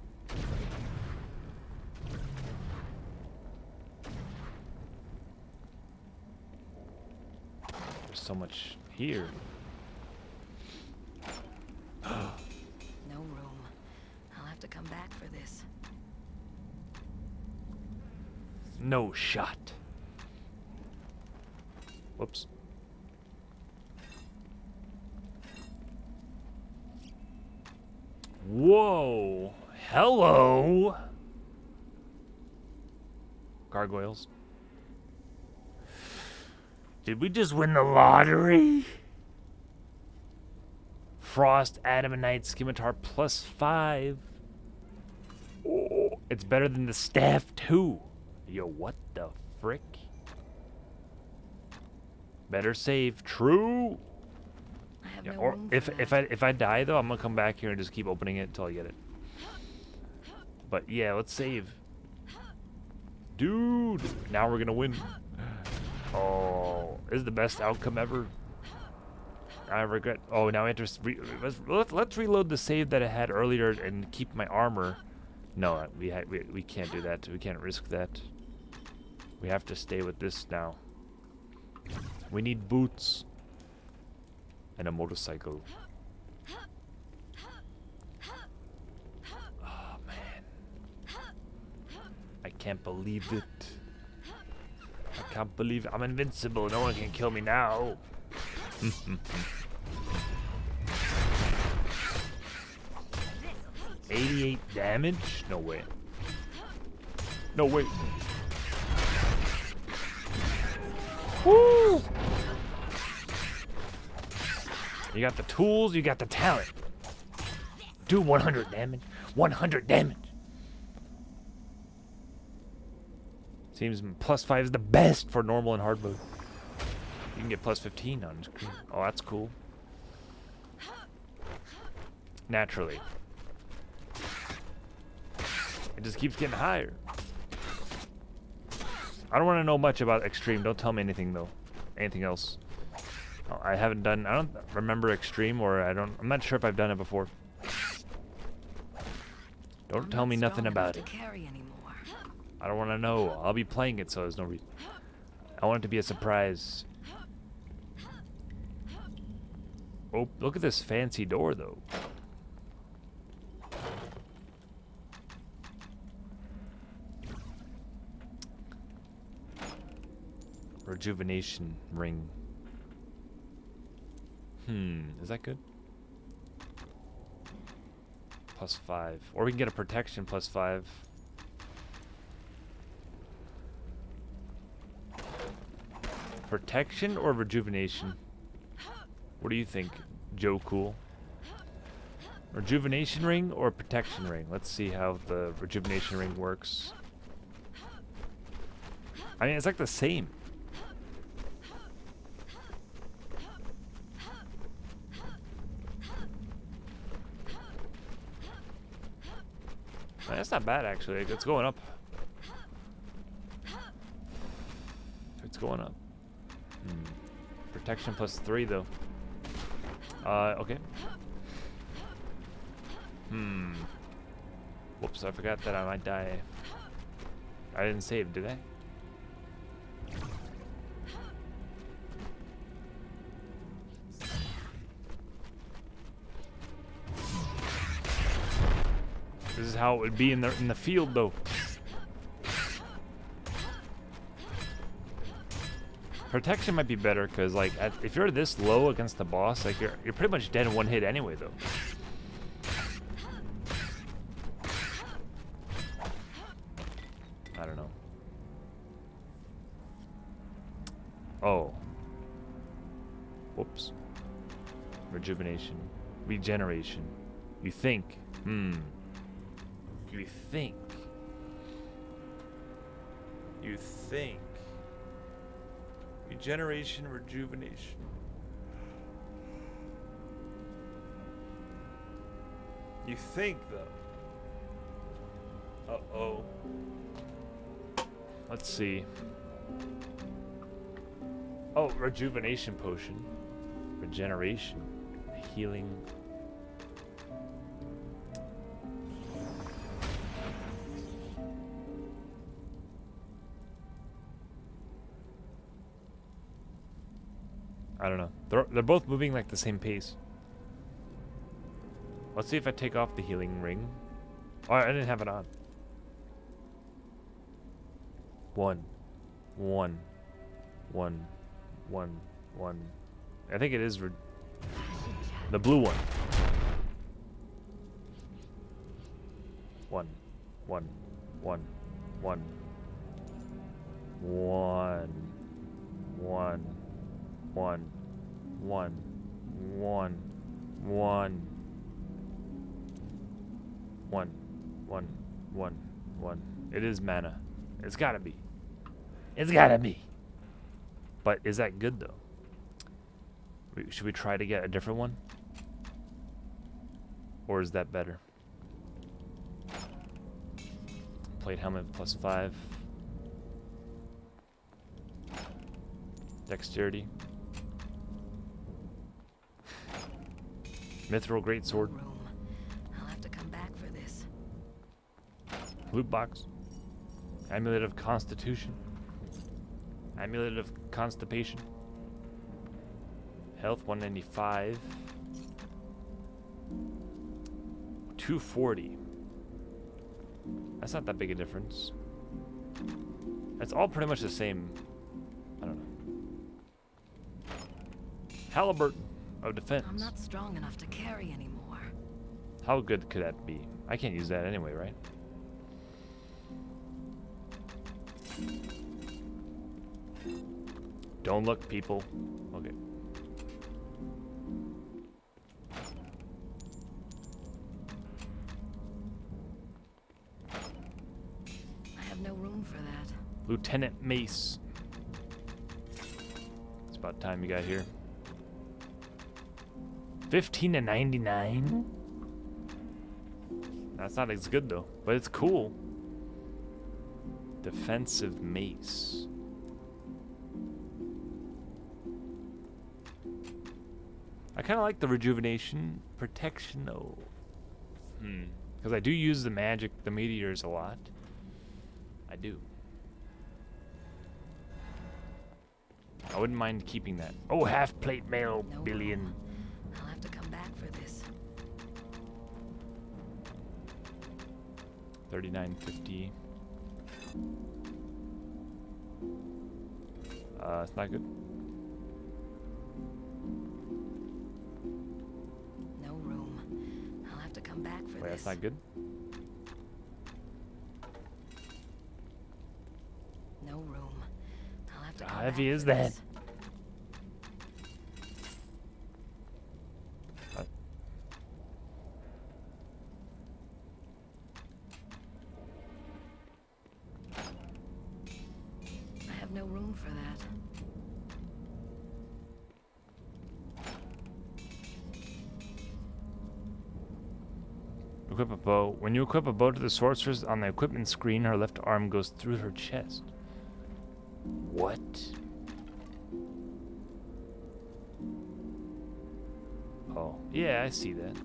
There's so much here. No room. I'll have to come back for this. No shot. Whoops. Whoa. Hello. Gargoyles. Did we just win the lottery? Frost, Adamantite, Scimitar +5. Oh, it's better than the staff too. Yo, what the frick? Better save. True. I have Yeah, no or room if for if that. I die though, I'm gonna come back here and just keep opening it until I get it. But yeah, let's save. Dude, now we're gonna win. Oh, this is the best outcome ever. I regret. Oh, now I have to let's reload the save that I had earlier and keep my armor. No, we can't do that. We can't risk that. We have to stay with this now. We need boots and a motorcycle. Oh man, I can't believe it. I can't believe I'm invincible. No one can kill me now. 88 damage? No way. No way. Woo! You got the tools, you got the talent. Do 100 damage. 100 damage. Seems +5 is the best for normal and hard mode. You can get +15 on screen. Oh, that's cool. Naturally. It just keeps getting higher. I don't want to know much about Extreme. Don't tell me anything though. Anything else. Oh, I don't remember Extreme, or I'm not sure if I've done it before. Don't I'm tell not me nothing strong enough about to it. carry anymore. I don't want to know. I'll be playing it, so there's no reason. I want it to be a surprise. Oh, look at this fancy door, though. Rejuvenation ring. Is that good? +5. Or we can get a protection +5. Protection or rejuvenation? What do you think, Joe Cool? Rejuvenation ring or protection ring? Let's see how the rejuvenation ring works. I mean, it's like the same. That's not bad, actually. It's going up. It's going up. Protection +3, though. Okay. Whoops, I forgot that I might die. I didn't save, did I? This is how it would be in the field, though. Protection might be better because, like, if you're this low against the boss, like you're pretty much dead in one hit anyway, though. I don't know. Oh. Whoops. Rejuvenation. Regeneration. You think. You think. You think. Regeneration, rejuvenation. You think, though. Uh-oh. Let's see. Oh, rejuvenation potion. Regeneration. Healing. I don't know. They're both moving like the same pace. Let's see if I take off the healing ring. Oh, I didn't have it on. 1, 1, 1, 1, 1. I think it is the blue one. 1, 1, 1, 1, 1, 1. 1, 1, 1, 1, 1, 1, 1, 1. It is mana. It's gotta be. It's gotta be. But is that good though? Should we try to get a different one? Or is that better? Plate helmet +5. Dexterity. Mithril Greatsword. Room. I'll have to come back for this. Loot box. Amulet of Constitution. Amulet of Constipation. Health 195. 240. That's not that big a difference. It's all pretty much the same. I don't know. Halberd of Defense. I'm not strong enough to carry anymore. How good could that be? I can't use that anyway, right? Don't look, people. Okay. I have no room for that. Lieutenant Mace. It's about time you got here. 15 to 99? That's not as good though, but it's cool. Defensive Mace. I kind of like the rejuvenation protection though. Because I do use the magic, the meteors a lot. I do. I wouldn't mind keeping that. Oh, half plate mail No billion. room. I'll have to come back for this. 39.50. It's not good. No room. I'll have to come back for Wait, this. that's not good. No room. I'll have to come How back heavy is for that? this. I for that. Equip a bow. When you equip a bow to the sorceress on the equipment screen, her left arm goes through her chest. What? Oh, yeah, I see that.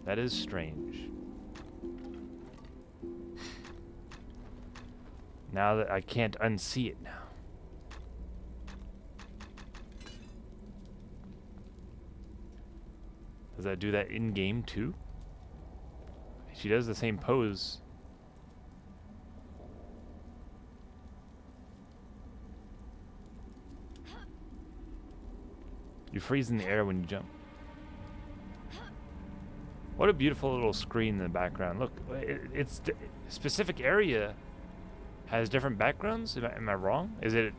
That is strange. Now that I can't unsee it now. Does that do that in game too? She does the same pose. You freeze in the air when you jump. What a beautiful little screen in the background. Look, it's specific area has different backgrounds. Am I wrong? Is it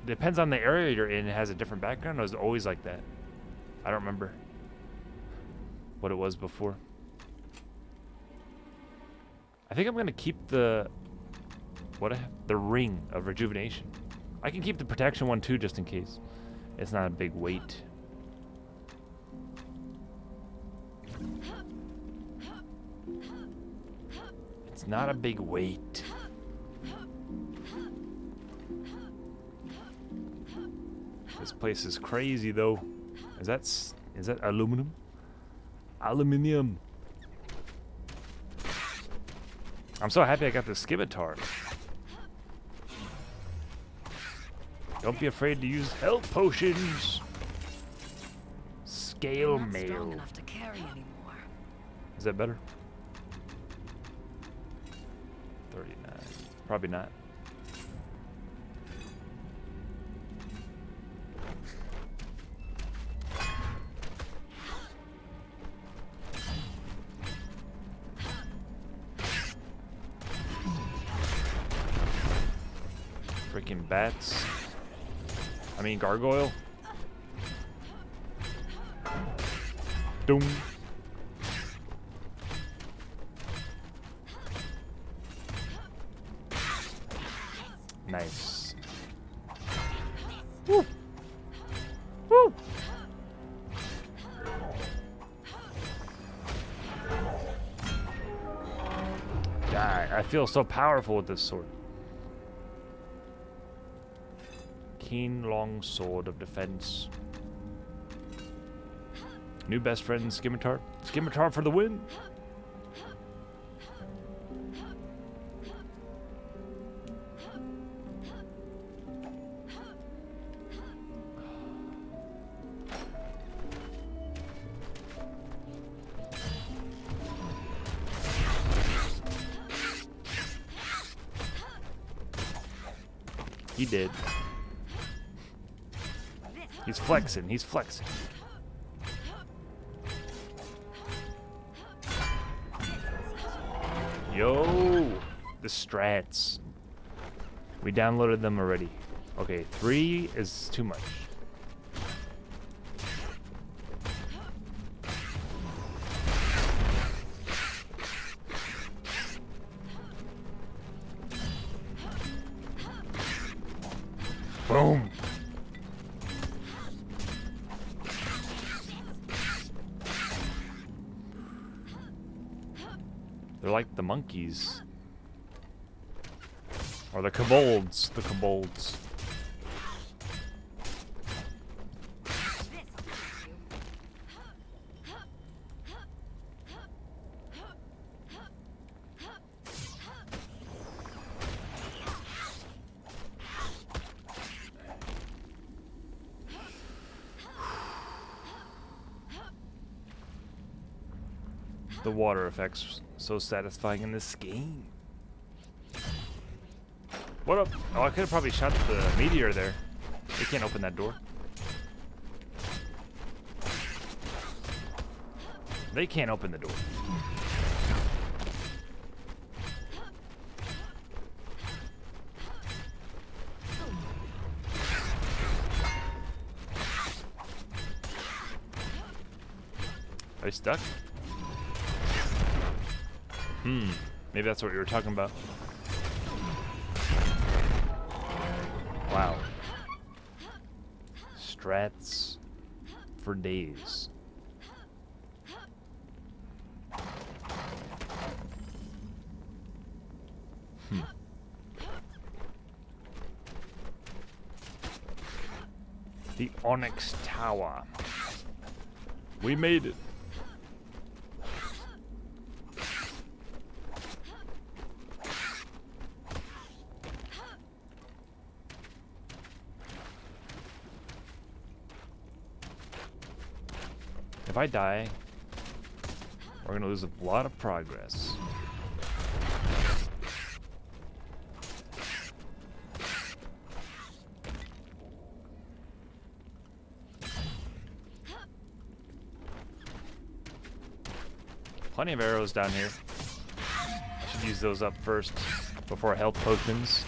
depends on the area you're in? It has a different background, or is it always like that? I don't remember what it was before. I think I'm gonna keep the the ring of rejuvenation. I can keep the protection one too, just in case. It's not a big weight. It's not a big weight. This place is crazy though. Is that aluminum? Aluminium. I'm so happy I got the scimitar. Don't be afraid to use health potions. Scale I'm not strong mail. enough to carry anymore. Is that better? 39. Probably not. Freaking bats. I mean gargoyle. Doom. Nice. Woo. Woo. God, I feel so powerful with this sword. Keen long sword of defense. New best friend, Scimitar. Scimitar for the win. He did. He's flexing. He's flexing. Yo, the strats. We downloaded them already. Okay, 3 is too much. Boom. They're like the monkeys. Or the kobolds. The kobolds. The water effects so satisfying in this game. What up? Oh, I could have probably shot the meteor there. They can't open that door. They can't open the door. Are they stuck? Maybe that's what you were talking about. Wow. Strats for days. The Onyx Tower. We made it. If I die, we're gonna lose a lot of progress. Plenty of arrows down here. I should use those up first before health potions.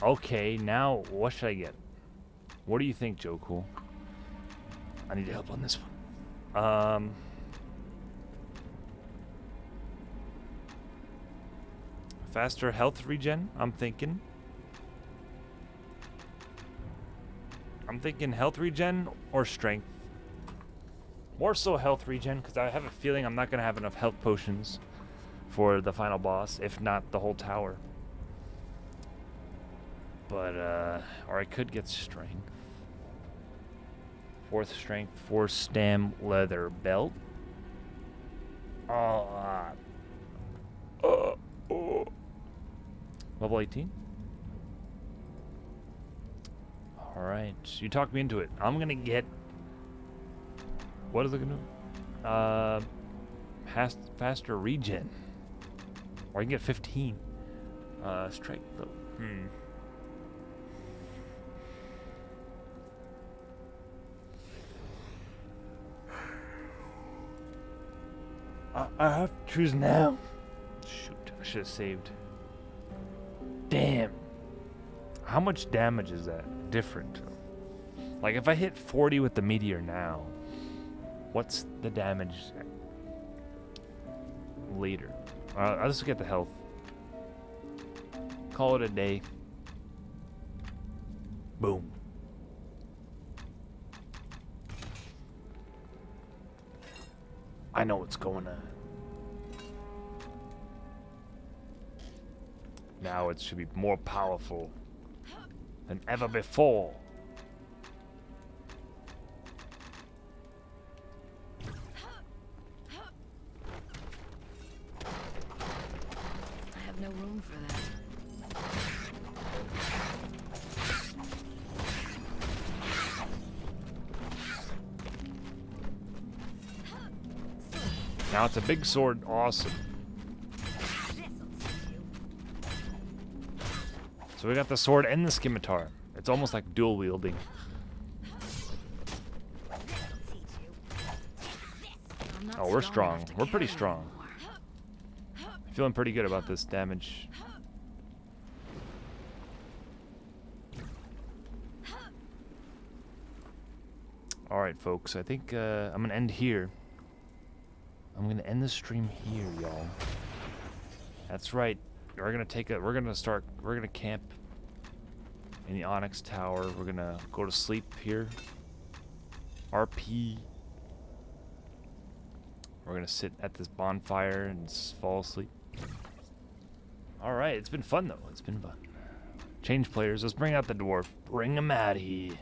Okay, now what should I get? What do you think, Joe Cool? I need help on this one. Faster health regen, I'm thinking. I'm thinking health regen or strength. More so health regen, because I have a feeling I'm not going to have enough health potions for the final boss, if not the whole tower. But, or I could get strength. 4th strength, 4 stam leather belt. Level 18. Alright, you talked me into it. I'm going to get... What is it gonna do? Faster regen. Or I can get 15. Strike though. I have to choose now. Shoot, I should have saved. Damn. How much damage is that? Different. Like if I hit 40 with the meteor now, what's the damage later? I'll just get the health. Call it a day. Boom. I know what's going on. Now it should be more powerful than ever before. No room for that. Now it's a big sword. Awesome. So we got the sword and the scimitar. It's almost like dual wielding. Oh, we're strong. We're pretty strong. Feeling pretty good about this damage. Alright, folks. I think I'm going to end here. I'm going to end the stream here, y'all. That's right. We're going to camp in the Onyx Tower. We're going to go to sleep here. RP. We're going to sit at this bonfire and fall asleep. Alright, it's been fun though. It's been fun. Change players. Let's bring out the dwarf. Bring him out here.